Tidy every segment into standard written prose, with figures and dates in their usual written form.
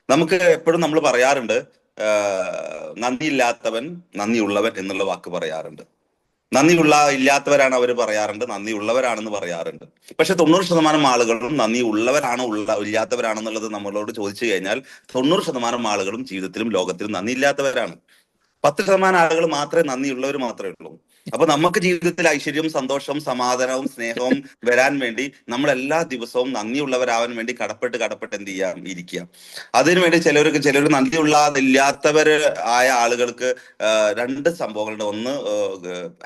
നമുക്ക് എപ്പോഴും നമ്മൾ പറയാറുണ്ട്, നന്ദിയില്ലാത്തവൻ നന്ദിയുള്ളവൻ എന്നുള്ള വാക്ക് പറയാറുണ്ട്. ഇല്ലാത്തവരാണ് അവർ പറയാറുണ്ട്, നന്ദിയുള്ളവരാണെന്ന് പറയാറുണ്ട്. പക്ഷെ 90% ആളുകളും നന്ദി ഉള്ളവരാണോ ഇല്ലാത്തവരാണെന്നുള്ളത് നമ്മളോട് ചോദിച്ചു കഴിഞ്ഞാൽ 90% ആളുകളും ജീവിതത്തിലും ലോകത്തിലും നന്ദി ഇല്ലാത്തവരാണ്. 10% ആളുകൾ മാത്രമേ നന്ദിയുള്ളവർ മാത്രമേ ഉള്ളൂ. അപ്പൊ നമുക്ക് ജീവിതത്തിൽ ഐശ്വര്യവും സന്തോഷവും സമാധാനവും സ്നേഹവും വരാൻ വേണ്ടി നമ്മൾ എല്ലാ ദിവസവും നന്ദിയുള്ളവരാവാൻ വേണ്ടി കടപ്പെട്ട് എന്ത് ചെയ്യാം, ഇരിക്കുക. അതിനുവേണ്ടി ചിലർ ഇല്ലാത്തവർ ആയ ആളുകൾക്ക് രണ്ട് സംഭവങ്ങളുണ്ട്. ഒന്ന്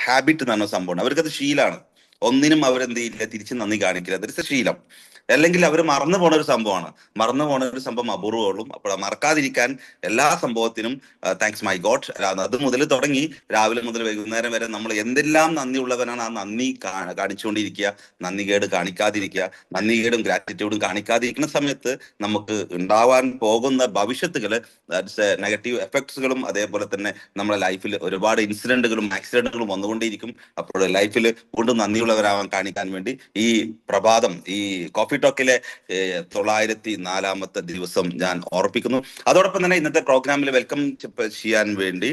ഹാബിറ്റ് എന്ന് പറഞ്ഞ സംഭവമാണ്. അവർക്കത് ശീലമാണ്. ഒന്നിനും അവരെന്ത് ചെയ്യില്ല, തിരിച്ച് നന്ദി കാണിക്കില്ല. അതൊരു ശീലം. അല്ലെങ്കിൽ അവർ മറന്നു പോണ ഒരു സംഭവമാണ്. മറന്നു പോണ ഒരു സംഭവം അപൂർവമുള്ളൂ. അപ്പോൾ മറക്കാതിരിക്കാൻ എല്ലാ സംഭവത്തിനും താങ്ക്സ് മൈ ഗോഡ്, അത് മുതൽ തുടങ്ങി രാവിലെ മുതൽ വൈകുന്നേരം വരെ നമ്മൾ എന്തെല്ലാം നന്ദിയുള്ളവനാണ് ആ നന്ദി കാണിച്ചുകൊണ്ടിരിക്കുക. നന്ദികേട് കാണിക്കാതിരിക്കുക. നന്ദികേടും ഗ്രാറ്റിറ്റ്യൂഡും കാണിക്കാതിരിക്കുന്ന സമയത്ത് നമുക്ക് ഉണ്ടാവാൻ പോകുന്ന ഭവിഷ്യത്തുകൾ, നെഗറ്റീവ് എഫക്ട്സുകളും അതേപോലെ തന്നെ നമ്മുടെ ലൈഫിൽ ഒരുപാട് ഇൻസിഡന്റുകളും ആക്സിഡന്റുകളും വന്നുകൊണ്ടേയിരിക്കും. അപ്പോൾ ലൈഫിൽ വീണ്ടും നന്ദിയുള്ളവരാവാൻ കാണിക്കാൻ വേണ്ടി ഈ പ്രഭാതം, ഈ കോഫി ടോക്കിലെ 904-ാമത്തെ ദിവസം ഞാൻ ഓർപ്പിക്കുന്നു. അതോടൊപ്പം തന്നെ ഇന്നത്തെ പ്രോഗ്രാമിൽ വെൽക്കം ചെയ്യാൻ വേണ്ടി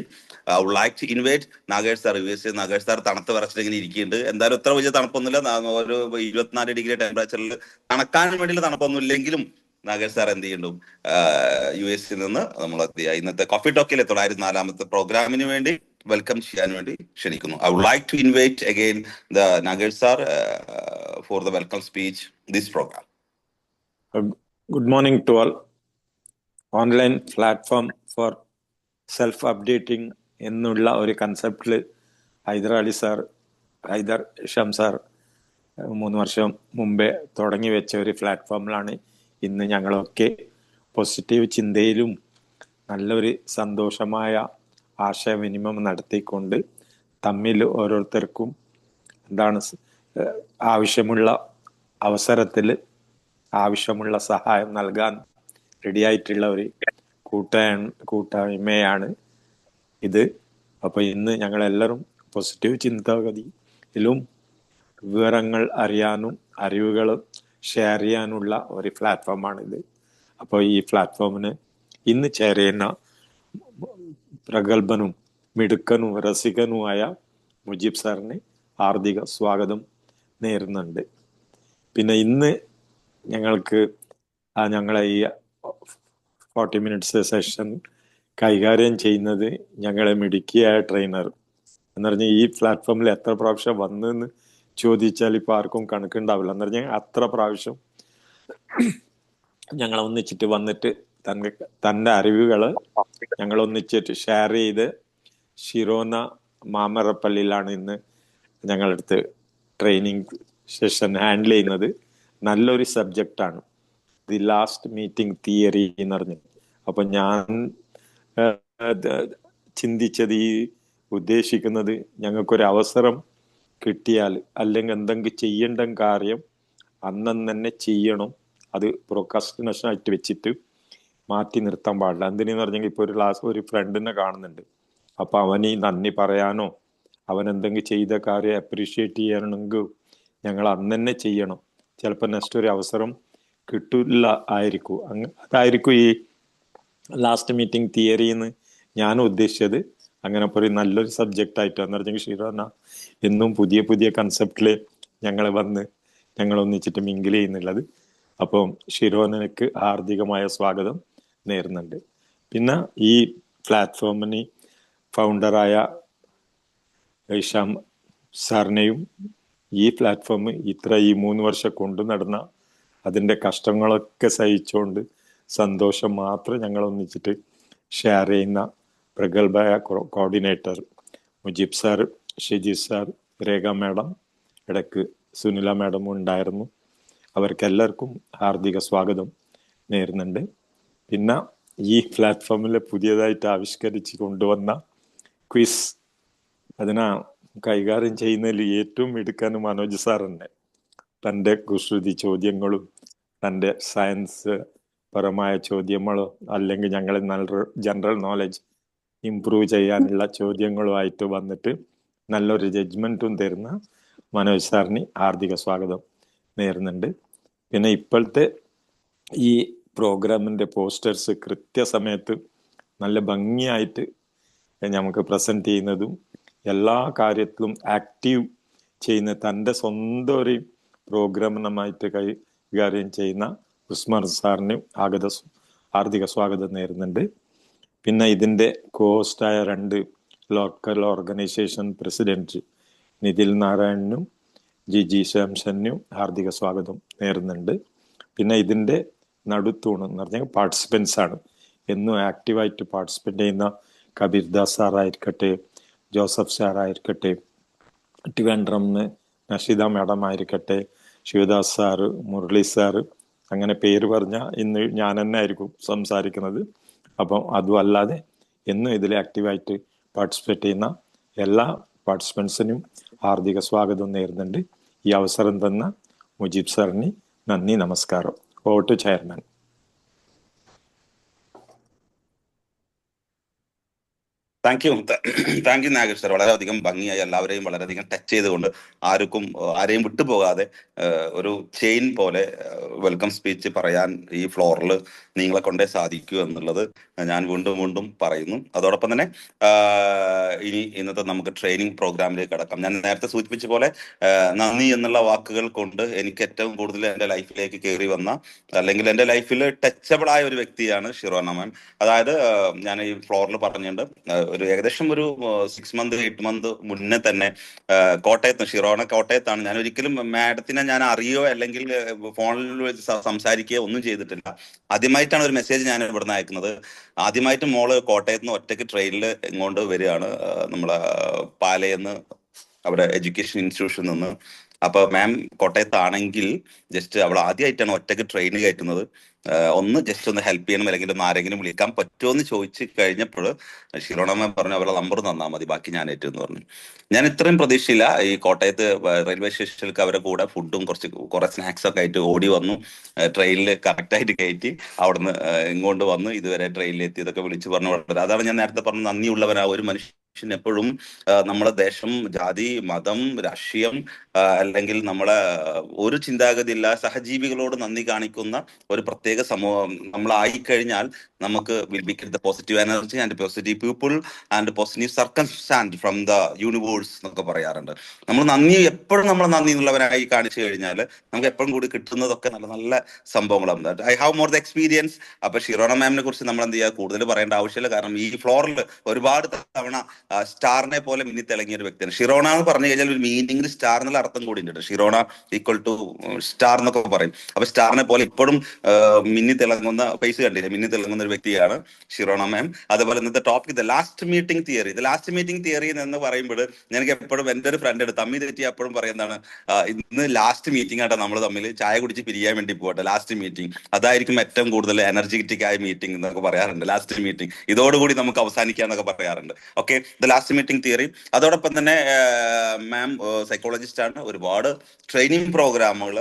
I would like to invite Nagesh sir. Nagesh sir തണുത്ത് വിറച്ചിട്ട് ഇങ്ങനെ ഇരിക്കുന്നുണ്ട്. എന്തായാലും ഇത്ര വലിയ തണുപ്പൊന്നുമില്ല. ഒരു 24 ഡിഗ്രി ടെമ്പറേച്ചറിൽ തണുക്കാൻ വേണ്ടിയുള്ള തണുപ്പൊന്നും ഇല്ലെങ്കിലും നാഗേഷ് സാർ എന്ത് ചെയ്യുന്നു, US നിന്ന് നമ്മൾ ഇന്നത്തെ കോഫി ടോക്കിലെ 904-ാമത്തെ പ്രോഗ്രാമിന് വേണ്ടി വെൽക്കം ചെയ്യാൻ വേണ്ടി ക്ഷണിക്കുന്നു. I would like to invite again the Nagesh sir for the welcome speech this program. Good morning to all. Online platform for self updating എന്നുള്ള ഒരു കൺസെപ്റ്റിൽ ഹൈദർ ഷം സാർ 3 വർഷം മുമ്പേ തുടങ്ങി വെച്ച ഒരു പ്ലാറ്റ്ഫോമിലാണ് ഇന്ന് ഞങ്ങളൊക്കെ പോസിറ്റീവ് ചിന്തയിലും നല്ലൊരു സന്തോഷമായ ആശയവിനിമയം നടത്തിക്കൊണ്ട് തമ്മിൽ ഓരോരുത്തർക്കും ആവശ്യമുള്ള അവസരത്തിൽ ആവശ്യമുള്ള സഹായം നൽകാൻ റെഡിയായിട്ടുള്ള ഒരു കൂട്ടായ്മയാണ് ഇത്. അപ്പോൾ ഇന്ന് ഞങ്ങളെല്ലാവരും പോസിറ്റീവ് ചിന്താഗതിയിലും വിവരങ്ങൾ അറിയാനും അറിവുകൾ ഷെയർ ചെയ്യാനുള്ള ഒരു പ്ലാറ്റ്ഫോമാണിത്. അപ്പോൾ ഈ പ്ലാറ്റ്ഫോമിന് ഇന്ന് ചേരുന്ന പ്രഗത്ഭനും മിടുക്കനും രസികനുമായ മുജീബ് സാറിന് ഹാർദിക സ്വാഗതം നേരുന്നുണ്ട്. പിന്നെ ഇന്ന് ഞങ്ങളെ ഈ 40 മിനിറ്റ്സ് സെഷൻ കൈകാര്യം ചെയ്യുന്നത് ഞങ്ങളെ മിടുക്കിയായ ട്രെയിനർ എന്ന് പറഞ്ഞാൽ ഈ പ്ലാറ്റ്ഫോമിൽ എത്ര പ്രാവശ്യം വന്നെന്ന് ചോദിച്ചാൽ ഇപ്പം ആർക്കും കണക്കുണ്ടാവില്ല. എന്ന് പറഞ്ഞാൽ അത്ര പ്രാവശ്യം ഞങ്ങൾ ഒന്നിച്ചിട്ട് വന്നിട്ട് തൻ്റെ അറിവുകൾ ഞങ്ങൾ ഒന്നിച്ചിട്ട് ഷെയർ ചെയ്ത് ഷിറോന മാമറപ്പള്ളിയിലാണ് ഇന്ന് ഞങ്ങളടുത്ത് ട്രെയിനിങ് സെഷൻ ഹാൻഡിൽ ചെയ്യുന്നത്. നല്ലൊരു സബ്ജക്റ്റാണ് ദി ലാസ്റ്റ് മീറ്റിംഗ് തിയറി എന്ന് പറഞ്ഞത്. അപ്പൊ ഞാൻ ചിന്തിച്ചത് ഉദ്ദേശിക്കുന്നത് ഞങ്ങൾക്കൊരു അവസരം കിട്ടിയാൽ അല്ലെങ്കിൽ എന്തെങ്കിലും ചെയ്യേണ്ട കാര്യം അന്നന്ന് തന്നെ ചെയ്യണം. അത് പ്രൊക്രാസ്റ്റിനേഷൻ ആയിട്ട് വെച്ചിട്ട് മാറ്റി നിർത്താൻ പാടില്ല. എന്തിനെന്ന് പറഞ്ഞെങ്കിൽ ഇപ്പോൾ ഒരു ഫ്രണ്ടിനെ കാണുന്നുണ്ട്, അപ്പൊ അവന് നന്ദി പറയാനോ അവൻ എന്തെങ്കിലും ചെയ്ത കാര്യം അപ്രീഷിയേറ്റ് ചെയ്യണമെങ്കിൽ ഞങ്ങൾ അന്ന് തന്നെ ചെയ്യണം. ചിലപ്പോൾ നെക്സ്റ്റ് ഒരു അവസരം കിട്ടില്ല ആയിരിക്കും. അതായിരിക്കും ഈ ലാസ്റ്റ് മീറ്റിംഗ് തിയറി എന്ന് ഞാൻ ഉദ്ദേശിച്ചത്. അങ്ങനെ ഒരു നല്ലൊരു സബ്ജക്റ്റ് ആയിട്ട് എന്ന് പറഞ്ഞെങ്കിൽ ഷിറോന എന്നും പുതിയ പുതിയ കൺസെപ്റ്റില് ഞങ്ങൾ ഒന്നിച്ചിട്ട് മിങ്കിൾ ചെയ്യുന്നുള്ളത്. അപ്പം ഷിറോനക്ക് ഹാർദികമായ സ്വാഗതം നേരുന്നുണ്ട്. പിന്നെ ഈ പ്ലാറ്റ്ഫോമിന് ഫൗണ്ടറായ ഹിഷാം സാറിനെയും ഈ പ്ലാറ്റ്ഫോം ഈ 3 വർഷം കൊണ്ടു നടന്ന അതിൻ്റെ കഷ്ടങ്ങളൊക്കെ സഹിച്ചുകൊണ്ട് സന്തോഷം മാത്രം ഞങ്ങൾ ഒന്നിച്ചിട്ട് ഷെയർ ചെയ്യുന്ന പ്രഗത്ഭമായ coordinator Mujeeb sir, Shiji sir, Rekha madam, ഇടയ്ക്ക് സുനില മാഡമും ഉണ്ടായിരുന്നു. അവർക്കെല്ലാവർക്കും ഹാർദിക സ്വാഗതം നേരുന്നുണ്ട്. പിന്നെ ഈ പ്ലാറ്റ്ഫോമിൽ പുതിയതായിട്ട് ആവിഷ്കരിച്ച് കൊണ്ടുവന്ന ക്വിസ്, കൈകാര്യം ചെയ്യുന്നതിൽ ഏറ്റവും മിടുക്കാനും മനോജ് സാർ തന്നെ. തൻ്റെ കുസൃതി ചോദ്യങ്ങളും തൻ്റെ സയൻസ് പരമായ ചോദ്യങ്ങളോ അല്ലെങ്കിൽ ഞങ്ങളെ നല്ല ജനറൽ നോളജ് ഇംപ്രൂവ് ചെയ്യാനുള്ള ചോദ്യങ്ങളുമായിട്ട് വന്നിട്ട് നല്ലൊരു ജഡ്ജ്മെൻറ്റും തരുന്ന മനോജ് സാറിന് ഹാർദിക സ്വാഗതം നേരുന്നുണ്ട്. പിന്നെ ഇപ്പോഴത്തെ ഈ പ്രോഗ്രാമിൻ്റെ പോസ്റ്റേഴ്സ് കൃത്യസമയത്ത് നല്ല ഭംഗിയായിട്ട് നമുക്ക് പ്രസൻറ്റ് ചെയ്യുന്നതും എല്ലാ കാര്യത്തിലും ആക്റ്റീവ് ചെയ്യുന്ന തൻ്റെ സ്വന്തം ഒരു പ്രോഗ്രാമിനമായിട്ട് കൈകാര്യം ചെയ്യുന്ന ഉസ്മാൻ സാറിന് ഹാർദിക സ്വാഗതം നേരുന്നുണ്ട്. പിന്നെ ഇതിൻ്റെ കോസ്റ്റായ 2 ലോക്കൽ ഓർഗനൈസേഷൻ പ്രസിഡന്റ് നിതിൽ നാരായണനും ജി ശാംസനും ഹാർദിക സ്വാഗതം നേരുന്നുണ്ട്. പിന്നെ ഇതിൻ്റെ നടുത്തൂണ് എന്ന് പറഞ്ഞാൽ പാർട്ടിസിപ്പൻസ് ആണ്. എന്നും ആക്റ്റീവായിട്ട് പാർട്ടിസിപ്പേറ്റ് ചെയ്യുന്ന കബീർദാസ് സാറായിരിക്കട്ടെ, ജോസഫ് സാറായിരിക്കട്ടെ, ട്രിവാൻഡ്രംന്ന് നഷിത മാഡം ആയിരിക്കട്ടെ, ശിവദാസ് സാറ്, മുരളി സാറ്, അങ്ങനെ പേര് പറഞ്ഞാൽ ഇന്ന് ഞാൻ തന്നെ ആയിരിക്കും സംസാരിക്കുന്നത്. അപ്പം അതും അല്ലാതെ എന്നും ഇതിൽ ആക്റ്റീവായിട്ട് പാർട്ടിസിപ്പേറ്റ് ചെയ്യുന്ന എല്ലാ പാർട്ടിസിപ്പൻസിനും ഹാർദിക സ്വാഗതം നേരുന്നുണ്ട്. ഈ അവസരം തന്ന മുജീബ് സാറിന് നന്ദി, നമസ്കാരം. Over to chairman. Thank you Nagesh sir. വളരെയധികം ഭംഗിയായി എല്ലാവരെയും വളരെയധികം ടച്ച് ചെയ്തുകൊണ്ട് ആരെയും വിട്ടുപോകാതെ ഒരു ചെയിൻ പോലെ വെൽക്കം സ്പീച്ച് പറയാൻ ഈ ഫ്ലോറിൽ നിങ്ങളെ കൊണ്ടേ സാധിക്കൂ എന്നുള്ളത് ഞാൻ വീണ്ടും വീണ്ടും പറയുന്നു. അതോടൊപ്പം തന്നെ ഇനി ഇന്നത്തെ നമുക്ക് ട്രെയിനിങ് പ്രോഗ്രാമിലേക്ക് കടക്കാം. ഞാൻ നേരത്തെ സൂചിപ്പിച്ച പോലെ നന്ദി എന്നുള്ള വാക്കുകൾ കൊണ്ട് എനിക്ക് ഏറ്റവും കൂടുതൽ എൻ്റെ ലൈഫിലേക്ക് കയറി വന്ന, അല്ലെങ്കിൽ എൻ്റെ ലൈഫിൽ ടച്ചബിൾ ആയ ഒരു വ്യക്തിയാണ് ഷിറോന മാം. അതായത് ഞാൻ ഈ ഫ്ലോറിൽ പറഞ്ഞിട്ടുണ്ട്, ഏകദേശം ഒരു 6 month 8 month മുന്നേ തന്നെ ഷിറോണ കോട്ടയത്താണ്. ഞാൻ ഒരിക്കലും മാഡത്തിനെ ഞാൻ അറിയോ അല്ലെങ്കിൽ ഫോണിൽ സംസാരിക്കുകയോ ഒന്നും ചെയ്തിട്ടില്ല. ആദ്യമായിട്ടാണ് ഒരു മെസ്സേജ് ഞാൻ ഇവിടുന്ന് അയക്കുന്നത്. ആദ്യമായിട്ട് മോള് കോട്ടയത്ത് നിന്ന് ഒറ്റയ്ക്ക് ട്രെയിനിൽ ഇങ്ങോട്ട് വരികയാണ്, നമ്മളെ പാലയെന്ന്, അവിടെ എഡ്യൂക്കേഷൻ ഇൻസ്റ്റിറ്റ്യൂഷനിൽ നിന്ന്. അപ്പൊ മാം കോട്ടയത്താണെങ്കിൽ ജസ്റ്റ് അവൾ ആദ്യമായിട്ടാണ് ഒറ്റയ്ക്ക് ട്രെയിൻ കയറ്റുന്നത്. ഒന്ന് ജസ്റ്റ് ഒന്ന് ഹെൽപ്പ് ചെയ്യണം, അല്ലെങ്കിൽ ഒന്ന് ആരെങ്കിലും വിളിക്കാൻ പറ്റുമോ എന്ന് ചോദിച്ചു കഴിഞ്ഞപ്പോൾ ഷിറോണ മാം പറഞ്ഞു അവരുടെ നമ്പർ തന്നാൽ മതി, ബാക്കി ഞാൻ ഏറ്റെന്ന് പറഞ്ഞു. ഞാൻ ഇത്രയും പ്രതീക്ഷയില്ല. ഈ കോട്ടയത്ത് റെയിൽവേ സ്റ്റേഷനിലേക്ക് അവരുടെ കൂടെ ഫുഡും കുറെ സ്നാക്സ് ഒക്കെ ആയിട്ട് ഓടി വന്നു. ട്രെയിനിൽ കറക്റ്റായിട്ട് കയറ്റി അവിടുന്ന് ഇങ്ങോട്ട് വന്നു, ഇതുവരെ ട്രെയിനിൽ എത്തി, ഇതൊക്കെ വിളിച്ചു പറഞ്ഞു. അതാണ് ഞാൻ നേരത്തെ പറഞ്ഞ നന്ദിയുള്ളവനാ ഒരു മനുഷ്യൻ എപ്പോഴും നമ്മളെ ദേശം, ജാതി, മതം, രാഷ്ട്രീയം അല്ലെങ്കിൽ നമ്മളെ ഒരു ചിന്താഗതി ഇല്ല, സഹജീവികളോട് നന്ദി കാണിക്കുന്ന ഒരു പ്രത്യേക സമൂഹം നമ്മളായിക്കഴിഞ്ഞാൽ നമുക്ക് will be get the positive energy and positive people and positive circumstances from the universe എന്നൊക്കെ പറയാറുണ്ട്. നമ്മൾ എപ്പോഴും നമ്മൾ നന്ദി ഉള്ളവരായി കാണിച്ചു കഴിഞ്ഞാൽ നമുക്ക് എപ്പോഴും കൂടി കിട്ടുന്നതൊക്കെ നല്ല നല്ല സംഭവങ്ങളാണ്. I have more the experience. അപ്പൊ ഷിറോണ മാമിനെ കുറിച്ച് നമ്മൾ എന്ത് ചെയ്യുക, കൂടുതൽ പറയേണ്ട ആവശ്യമില്ല. കാരണം ഈ ഫ്ലോറിൽ ഒരുപാട് തവണ സ്റ്റാറിനെ പോലെ മിന്നി തിളങ്ങിയ ഒരു വ്യക്തിയാണ് ഷിറോണ എന്ന് പറഞ്ഞു കഴിഞ്ഞാൽ. ഒരു മീനിങ്ങിൽ സ്റ്റാർ എന്നുള്ള അർത്ഥം കൂടി ഉണ്ട്. ഷിറോണ ഈക്വൽ ടു സ്റ്റാർ എന്നൊക്കെ പറയും. അപ്പൊ സ്റ്റാറിനെ പോലെ ഇപ്പോഴും മിന്നി തിളങ്ങുന്ന, ഫേസ് കണ്ടില്ല, മിന്നി തിളങ്ങുന്ന ഒരു വ്യക്തിയാണ് ഷിറോണ മാം. അതുപോലെ ഇന്നത്തെ topic the last meeting theory. The last meeting theory എന്ന് പറയുമ്പോൾ എനിക്ക് എപ്പോഴും എൻ്റെ ഒരു ഫ്രണ്ട് എടുത്ത് തമ്മി തെറ്റി എപ്പോഴും പറയുന്നതാണ്, ഇന്ന് ലാസ്റ്റ് മീറ്റിംഗ് ആട്ടോ നമ്മൾ തമ്മിൽ ചായ കുടിച്ച് പിരിയാൻ വേണ്ടി പോകട്ടെ, ലാസ്റ്റ് മീറ്റിംഗ് അതായിരിക്കും ഏറ്റവും കൂടുതൽ എനർജറ്റിക് ആയ മീറ്റിംഗ് എന്നൊക്കെ പറയാറുണ്ട്. ലാസ്റ്റ് മീറ്റിംഗ് ഇതോടുകൂടി നമുക്ക് അവസാനിക്കാന്നൊക്കെ പറയാറുണ്ട്. Okay, the last meeting theory. അതോടൊപ്പം തന്നെ മാം സൈക്കോളജിസ്റ്റ് ആണ്. ഒരുപാട് ട്രെയിനിങ് പ്രോഗ്രാമുകൾ,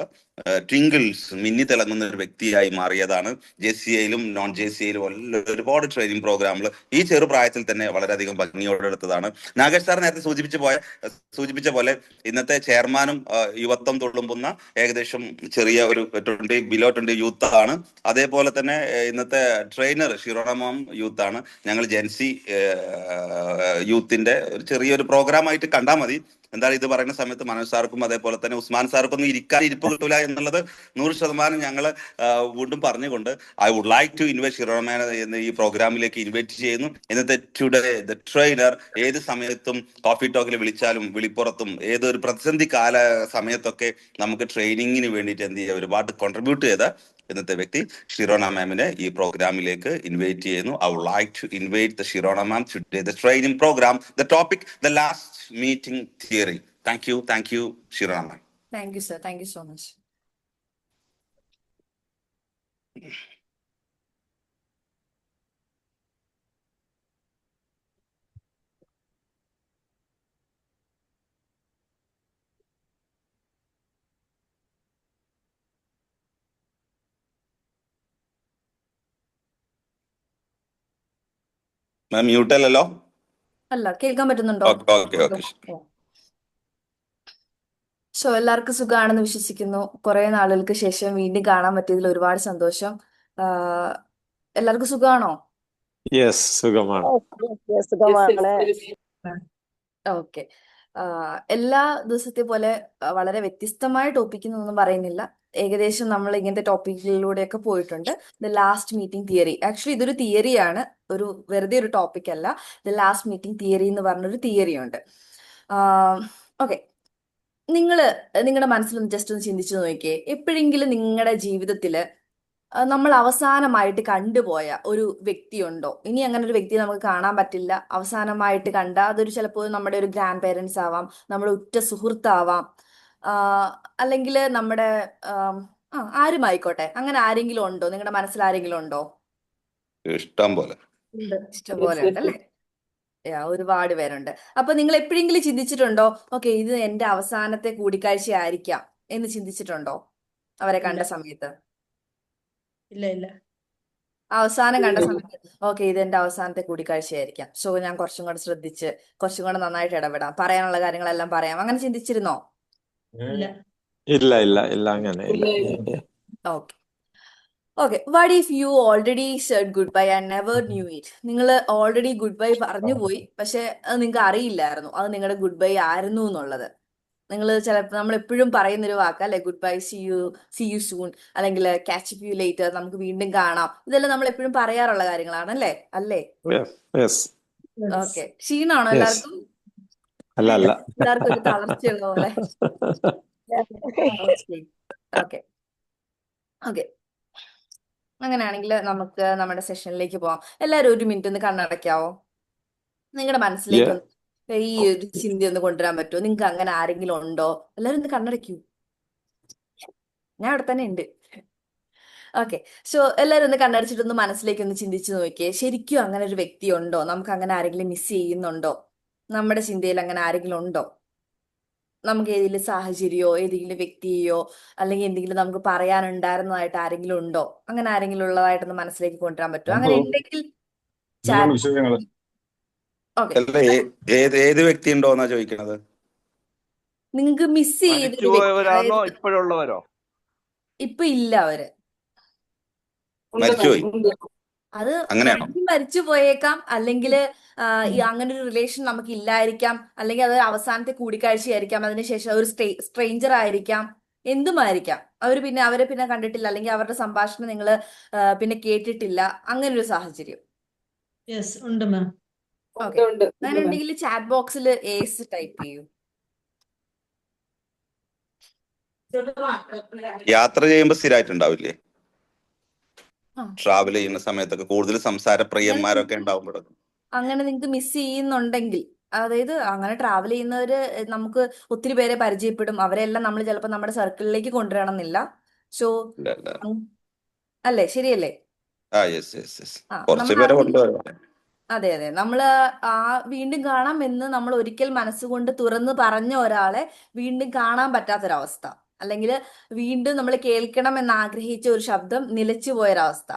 ട്വിങ്കിൾസ്, മിന്നി തിളങ്ങുന്ന ഒരു വ്യക്തിയായി മാറിയതാണ്. JCAയിലും നോൺ JCAയിലും ഒരുപാട് ട്രെയിനിങ് പ്രോഗ്രാമുകൾ ഈ ചെറുപ്രായത്തിൽ തന്നെ വളരെയധികം ഭംഗിയോടെ എടുത്തതാണ്. നാഗേഷ് സാർ നേരത്തെ സൂചിപ്പിച്ച പോലെ ഇന്നത്തെ ചെയർമാനും യുവത്വം തുളുമ്പുന്ന ഏകദേശം ചെറിയ ഒരു 20 below 20 യൂത്ത് ആണ്. അതേപോലെ തന്നെ ഇന്നത്തെ ട്രെയിനർ ഷിറോണ മാം യൂത്ത് ആണ്. ഞങ്ങൾ ജെൻസി യൂത്തിന്റെ ഒരു ചെറിയൊരു പ്രോഗ്രാമായിട്ട് കണ്ടാൽ മതി. എന്തായാലും ഇത് പറയുന്ന സമയത്ത് മനോജ് സാർക്കും അതേപോലെ തന്നെ ഉസ്മാൻ സാർക്കും ഒന്നും ഇരിപ്പ് കിട്ടൂല എന്നുള്ളത് 100% ഞങ്ങൾ വീണ്ടും പറഞ്ഞുകൊണ്ട് I would like to invite Shirona എന്ന ഈ പ്രോഗ്രാമിലേക്ക് ഇൻവൈറ്റ് ചെയ്യുന്നു. ഇന്നത്തെ ടുഡേ ദ ട്രെയിനർ ഏത് സമയത്തും കോഫി ടോക്കിൽ വിളിച്ചാലും വിളിപ്പുറത്തും ഏതൊരു പ്രതിസന്ധി കാല സമയത്തൊക്കെ നമുക്ക് ട്രെയിനിങ്ങിന് വേണ്ടിയിട്ട് എന്ത് ചെയ്യുക, ഒരുപാട് കോൺട്രിബ്യൂട്ട് ചെയ്ത ഇന്നത്തെ വ്യക്തി ഷിറോണ മാമിനെ ഈ പ്രോഗ്രാമിലേക്ക് ഇൻവൈറ്റ് ചെയ്യുന്നു. I would like to invite the Shirona ma'am today the training program. The topic the last meeting theory. Thank you Shirana. Thank you sir, thank you so much. Ma'am mute allalo? അല്ല, കേൾക്കാൻ പറ്റുന്നുണ്ടോ? So എല്ലാവർക്കും സുഖമാണെന്ന് വിശ്വസിക്കുന്നു. കുറെ നാളുകൾക്ക് ശേഷം വീണ്ടും കാണാൻ പറ്റിയതിൽ ഒരുപാട് സന്തോഷം. എല്ലാവർക്കും സുഖമാണോ? യെസ്, സുഖമാണ്. സുഖമാണ്. ഓക്കെ. എല്ലാ ദിവസത്തെ പോലെ വളരെ വ്യത്യസ്തമായ ടോപ്പിക് എന്നൊന്നും പറയുന്നില്ല. ഏകദേശം നമ്മൾ ഇങ്ങനത്തെ ടോപ്പിക്കുകളിലൂടെയൊക്കെ പോയിട്ടുണ്ട്. The last meeting theory, actually ഇതൊരു തിയറിയാണ്, ഒരു വെറുതെ ഒരു ടോപ്പിക് അല്ല. ദ ലാസ്റ്റ് മീറ്റിംഗ് തിയറി എന്ന് പറഞ്ഞൊരു തിയറി ഉണ്ട്. ഓക്കെ, നിങ്ങളുടെ മനസ്സിലൊന്ന് ജസ്റ്റ് ഒന്ന് ചിന്തിച്ചു നോക്കിയേ. എപ്പോഴെങ്കിലും നിങ്ങളുടെ ജീവിതത്തില് നമ്മൾ അവസാനമായിട്ട് കണ്ടുപോയ ഒരു വ്യക്തിയുണ്ടോ? ഇനി അങ്ങനെ ഒരു വ്യക്തിയെ നമുക്ക് കാണാൻ പറ്റില്ല. അവസാനമായിട്ട് കണ്ട അതൊരു ചിലപ്പോൾ നമ്മുടെ ഒരു ഗ്രാൻഡ് പേരൻസ് ആവാം, നമ്മുടെ ഉറ്റ സുഹൃത്താവാം, അല്ലെങ്കിൽ നമ്മുടെ ആരുമായിക്കോട്ടെ. അങ്ങനെ ആരെങ്കിലും ഉണ്ടോ? നിങ്ങളുടെ മനസ്സിൽ ആരെങ്കിലും ഉണ്ടോ? ഇഷ്ടം പോലെ. ഇഷ്ടംപോലെ ഉണ്ടല്ലേ? ഒരുപാട് പേരുണ്ട്. അപ്പൊ നിങ്ങൾ എപ്പോഴെങ്കിലും ചിന്തിച്ചിട്ടുണ്ടോ, ഓക്കെ ഇത് എന്റെ അവസാനത്തെ കൂടിക്കാഴ്ച ആയിരിക്കാം എന്ന് ചിന്തിച്ചിട്ടുണ്ടോ അവരെ കണ്ട സമയത്ത്? ഇല്ല. അവസാനം കണ്ട സമയത്ത് ഓക്കെ ഇത് എന്റെ അവസാനത്തെ കൂടിക്കാഴ്ചയായിരിക്കാം, സോ ഞാൻ കുറച്ചും കൂടെ ശ്രദ്ധിച്ച് കുറച്ചും കൂടെ നന്നായിട്ട് ഇടപെടാം, പറയാനുള്ള കാര്യങ്ങളെല്ലാം പറയാം, അങ്ങനെ ചിന്തിച്ചിരുന്നോ? ഇല്ല, അങ്ങനെ ഇല്ല. Okay. Okay, what if you already Z good bye and never knew it? നിങ്ങൾ ഓൾറെഡി ഗുഡ് ബൈ പറഞ്ഞു പോയി, പക്ഷെ അത് നിങ്ങൾക്ക് അറിയില്ലായിരുന്നു അത് നിങ്ങളുടെ ഗുഡ് ബൈ ആയിരുന്നു എന്നുള്ളത്. നിങ്ങൾ ചിലപ്പോൾ നമ്മൾ എപ്പോഴും പറയുന്നൊരു വാക്കല്ലേ good bye, see you soon, അല്ലെങ്കിൽ ക്യാച്ച് യു ലേറ്റർ, നമുക്ക് വീണ്ടും കാണാം. ഇതെല്ലാം നമ്മൾ എപ്പോഴും പറയാറുള്ള കാര്യങ്ങളാണല്ലേ, അല്ലേ? യെസ്. ഓക്കെ, ക്ഷീണാണോ എല്ലാവർക്കും? അല്ല. എല്ലാവർക്കും ഒരു തളർച്ചയുള്ള പോലെ. ഓക്കെ ഓക്കെ, അങ്ങനെയാണെങ്കിൽ നമുക്ക് നമ്മുടെ സെഷനിലേക്ക് പോവാം. എല്ലാവരും ഒരു മിനിറ്റ് ഒന്ന് കണ്ണടയ്ക്കാവോ? നിങ്ങളുടെ മനസ്സിലേക്ക് ഒന്ന് ഈ ഒരു ചിന്ത ഒന്ന് കൊണ്ടുവരാൻ പറ്റുമോ? നിങ്ങൾക്ക് അങ്ങനെ ആരെങ്കിലും ഉണ്ടോ? എല്ലാവരും ഒന്ന് കണ്ണടയ്ക്കൂ. ഞാൻ അവിടെ തന്നെ ഉണ്ട്. ഓക്കെ, സോ എല്ലാവരും ഒന്ന് കണ്ണടച്ചിട്ടൊന്ന് മനസ്സിലേക്ക് ഒന്ന് ചിന്തിച്ചു നോക്കിയേ. ശരിക്കും അങ്ങനെ ഒരു വ്യക്തി ഉണ്ടോ? നമുക്ക് അങ്ങനെ ആരെങ്കിലും മിസ് ചെയ്യുന്നുണ്ടോ? നമ്മുടെ ചിന്തയിൽ അങ്ങനെ ആരെങ്കിലും ഉണ്ടോ? നമുക്ക് ഏതെങ്കിലും സാഹചര്യമോ ഏതെങ്കിലും വ്യക്തിയോ അല്ലെങ്കിൽ എന്തെങ്കിലും നമുക്ക് പറയാനുണ്ടായിരുന്നതായിട്ട് ആരെങ്കിലും ഉണ്ടോ? അങ്ങനെ ആരെങ്കിലും ഉള്ളതായിട്ടൊന്ന് മനസ്സിലേക്ക് കൊണ്ടുവരാൻ പറ്റുമോ? അങ്ങനെ ഉണ്ടെങ്കിൽ ഓക്കെ, അല്ല, ഏത് വ്യക്തി ഉണ്ടോ എന്നാ ചോദിക്കണത്? നിങ്ങൾക്ക് മിസ് ചെയ്തൊരു വ്യക്തി, മരിച്ചുപോയവരാണോ അതായത് ഇപ്പോഴുള്ളവരോ? ഇപ്പൊ ഇല്ല അവര്, മരിച്ചുപോയി, അത് അങ്ങനെയാണോ? മരിച്ചു പോയേക്കാം, അല്ലെങ്കിൽ അങ്ങനെ ഒരു റിലേഷൻ നമുക്ക് ഇല്ലായിരിക്കാം, അല്ലെങ്കിൽ അത് അവസാനത്തെ കൂടിക്കാഴ്ചയായിരിക്കാം, അതിനുശേഷം ഒരു സ്ട്രേഞ്ചർ ആയിരിക്കാം, എന്തുമായിരിക്കാം. അവരെ പിന്നെ കണ്ടിട്ടില്ല, അല്ലെങ്കിൽ അവരുടെ സംഭാഷണം നിങ്ങൾ പിന്നെ കേട്ടിട്ടില്ല, അങ്ങനെ ഒരു സാഹചര്യം. ഉണ്ട് മാം. ഓക്കെ, അങ്ങനെ ഉണ്ടെങ്കിൽ ചാറ്റ് ബോക്സിൽ ഏസ് ടൈപ്പ് ചെയ്യൂ. യാത്ര ചെയ്യുമ്പോ സ്ഥിരമായിട്ടുണ്ടാവില്ലേ? ആ, ട്രാവൽ ചെയ്യുന്ന സമയത്തൊക്കെ കൂടുതൽ സംസാര പ്രിയന്മാരൊക്കെ ഉണ്ടാവുമ്പോഴൊക്കെ അങ്ങനെ നിങ്ങൾക്ക് മിസ് ചെയ്യുന്നുണ്ടെങ്കിൽ, അതായത് അങ്ങനെ ട്രാവൽ ചെയ്യുന്നവര് നമുക്ക് ഒത്തിരി പേരെ പരിചയപ്പെടും, അവരെല്ലാം നമ്മൾ ചിലപ്പോൾ നമ്മുടെ സർക്കിളിലേക്ക് കൊണ്ടുവരണമെന്നില്ല. സോ ഇല്ല. അല്ലേ, ശരിയല്ലേ? യെസ്. ആ, കുറച്ച് നമ്മൾ പേരെ കൊണ്ടുവരാം. അതെ നമ്മള് വീണ്ടും കാണാം എന്ന് നമ്മൾ ഒരിക്കൽ മനസ്സുകൊണ്ട് തുറന്ന് പറഞ്ഞ ഒരാളെ വീണ്ടും കാണാൻ പറ്റാത്തൊരവസ്ഥ, അല്ലെങ്കിൽ വീണ്ടും നമ്മൾ കേൾക്കണം എന്ന് ആഗ്രഹിച്ച ഒരു ശബ്ദം നിലച്ചു പോയൊരവസ്ഥ,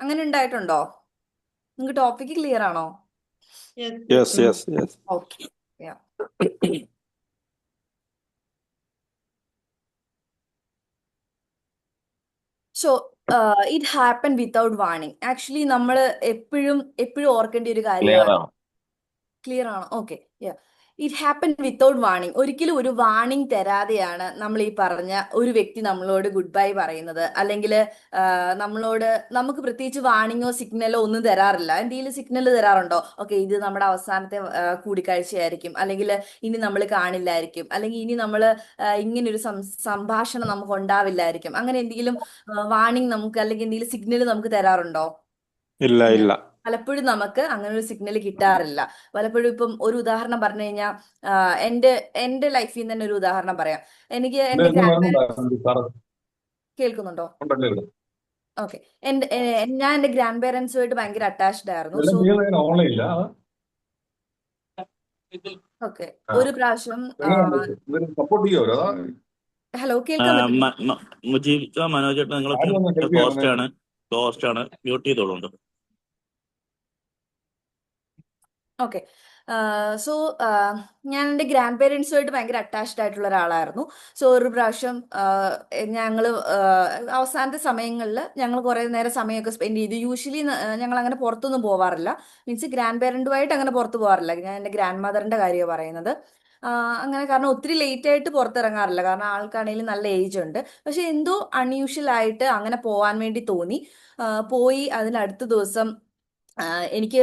അങ്ങനെ ഉണ്ടായിട്ടുണ്ടോ? നിങ്ങൾക്ക് ടോപ്പിക്ക് ക്ലിയർ ആണോ? Yes. Okay. So it happen without warning. Actually നമ്മൾ എപ്പോഴും ഓർക്കേണ്ട ഒരു കാര്യമാണ്. ക്ലിയർ ആണോ? Okay. It happen without warning. ഒരിക്കലും ഒരു വാർണിംഗ് തരാതെയാണ് നമ്മൾ ഈ പറഞ്ഞ ഒരു വ്യക്തി നമ്മളോട് ഗുഡ് ബൈ പറയുന്നത്, അല്ലെങ്കിൽ നമുക്ക് പ്രത്യേകിച്ച് വാർണിങ്ങോ സിഗ്നലോ ഒന്നും തരാറില്ല. എന്തെങ്കിലും സിഗ്നൽ തരാറുണ്ടോ? ഓക്കെ ഇത് നമ്മുടെ അവസാനത്തെ കൂടിക്കാഴ്ചയായിരിക്കും, അല്ലെങ്കിൽ ഇനി നമ്മൾ കാണില്ലായിരിക്കും, അല്ലെങ്കിൽ ഇനി നമ്മൾ ഇങ്ങനൊരു സംഭാഷണം നമുക്ക് ഉണ്ടാവില്ലായിരിക്കും, അങ്ങനെ എന്തെങ്കിലും വാർണിംഗ് നമുക്ക് അല്ലെങ്കിൽ എന്തെങ്കിലും സിഗ്നൽ നമുക്ക് തരാറുണ്ടോ? ഇല്ല. പലപ്പോഴും നമുക്ക് അങ്ങനെ ഒരു സിഗ്നൽ കിട്ടാറില്ല. പലപ്പോഴും ഇപ്പം ഒരു ഉദാഹരണം പറഞ്ഞു കഴിഞ്ഞാൽ, എന്റെ ലൈഫിൽ നിന്ന് തന്നെ ഒരു ഉദാഹരണം പറയാം. എനിക്ക് എന്റെ കേൾക്കുന്നുണ്ടോ? ഓക്കെ, ഞാൻ എന്റെ ഗ്രാൻഡ് പേരൻസുമായിട്ട് ഭയങ്കര അറ്റാച്ച്ഡ് ആയിരുന്നു. സോ ഓക്കെ, ഒരു പ്രാവശ്യം ഹലോ, കേൾക്കാൻ പറ്റുന്നു? മുജീബ് മനോജ് ചേട്ടൻ നിങ്ങൾ കോസ്റ്റ് ആണ് മ്യൂട്ട് ചെയ്തോളുണ്ട്. ഓക്കെ. സോ ഞാൻ എൻ്റെ ഗ്രാൻഡ് പേരൻസുമായിട്ട് ഭയങ്കര അറ്റാച്ച്ഡ് ആയിട്ടുള്ള ഒരാളായിരുന്നു. സോ ഒരു പ്രാവശ്യം ഞങ്ങൾ അവസാനത്തെ സമയങ്ങളിൽ ഞങ്ങൾ കുറേ നേരം സമയമൊക്കെ സ്പെൻഡ് ചെയ്തു. യൂഷ്വലി ഞങ്ങൾ അങ്ങനെ പുറത്തൊന്നും പോവാറില്ല. മീൻസ് ഗ്രാൻഡ് പേരൻറ്റുമായിട്ട് അങ്ങനെ പുറത്ത് പോകാറില്ല. ഞാൻ എൻ്റെ ഗ്രാൻഡ് മദറിൻ്റെ കാര്യമാണ് പറയുന്നത്. അങ്ങനെ കാരണം ഒത്തിരി ലേറ്റ് ആയിട്ട് പുറത്തിറങ്ങാറില്ല, കാരണം ആൾക്കാണെങ്കിലും നല്ല ഏജ് ഉണ്ട്. പക്ഷെ എന്തോ അൺയൂഷ്വൽ ആയിട്ട് അങ്ങനെ പോകാൻ വേണ്ടി തോന്നി. പോയി അതിനടുത്ത ദിവസം എനിക്ക്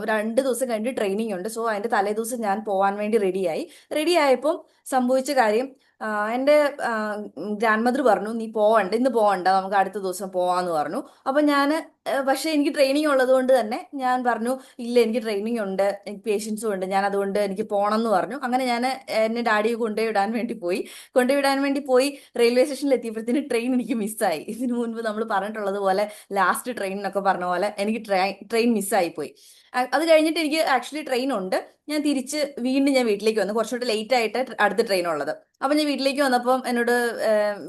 2 ദിവസം കഴിഞ്ഞ് ട്രെയിനിങ് ഉണ്ട്. സോ അതിന്റെ തലേ ദിവസം ഞാൻ പോവാൻ വേണ്ടി റെഡിയായി. റെഡി ആയപ്പം സംഭവിച്ച കാര്യം, എൻ്റെ ഗ്രാൻഡ് മദർ പറഞ്ഞു, നീ പോവണ്ട, ഇന്ന് പോവണ്ട, നമുക്ക് അടുത്ത ദിവസം പോവാന്ന് പറഞ്ഞു. അപ്പൊ ഞാൻ പക്ഷെ എനിക്ക് ട്രെയിനിങ് ഉള്ളത് കൊണ്ട് തന്നെ ഞാൻ പറഞ്ഞു, ഇല്ല എനിക്ക് ട്രെയിനിങ് ഉണ്ട്, എനിക്ക് പേഷ്യൻസും ഉണ്ട്, ഞാൻ അതുകൊണ്ട് എനിക്ക് പോകണം എന്ന് പറഞ്ഞു. അങ്ങനെ ഞാൻ എന്നെ ഡാഡിയെ കൊണ്ടുപോയി വിടാൻ വേണ്ടി പോയി. റെയിൽവേ സ്റ്റേഷനിൽ എത്തിയപ്പോഴത്തേന് ട്രെയിൻ എനിക്ക് മിസ്സായി. ഇതിനു മുൻപ് നമ്മൾ പറഞ്ഞിട്ടുള്ളത് പോലെ ലാസ്റ്റ് ട്രെയിൻ എന്നൊക്കെ പറഞ്ഞ പോലെ എനിക്ക് ട്രെയിൻ മിസ്സായി പോയി. അത് കഴിഞ്ഞിട്ട് എനിക്ക് ആക്ച്വലി ട്രെയിൻ ഉണ്ട്. ഞാൻ തിരിച്ച് വീണ്ടും ഞാൻ വീട്ടിലേക്ക് വന്നു, കുറച്ചുകൂടി ലേറ്റ് ആയിട്ട് അടുത്ത ട്രെയിൻ ഉള്ളത്. അപ്പൊ ഞാൻ വീട്ടിലേക്ക് വന്നപ്പം എന്നോട്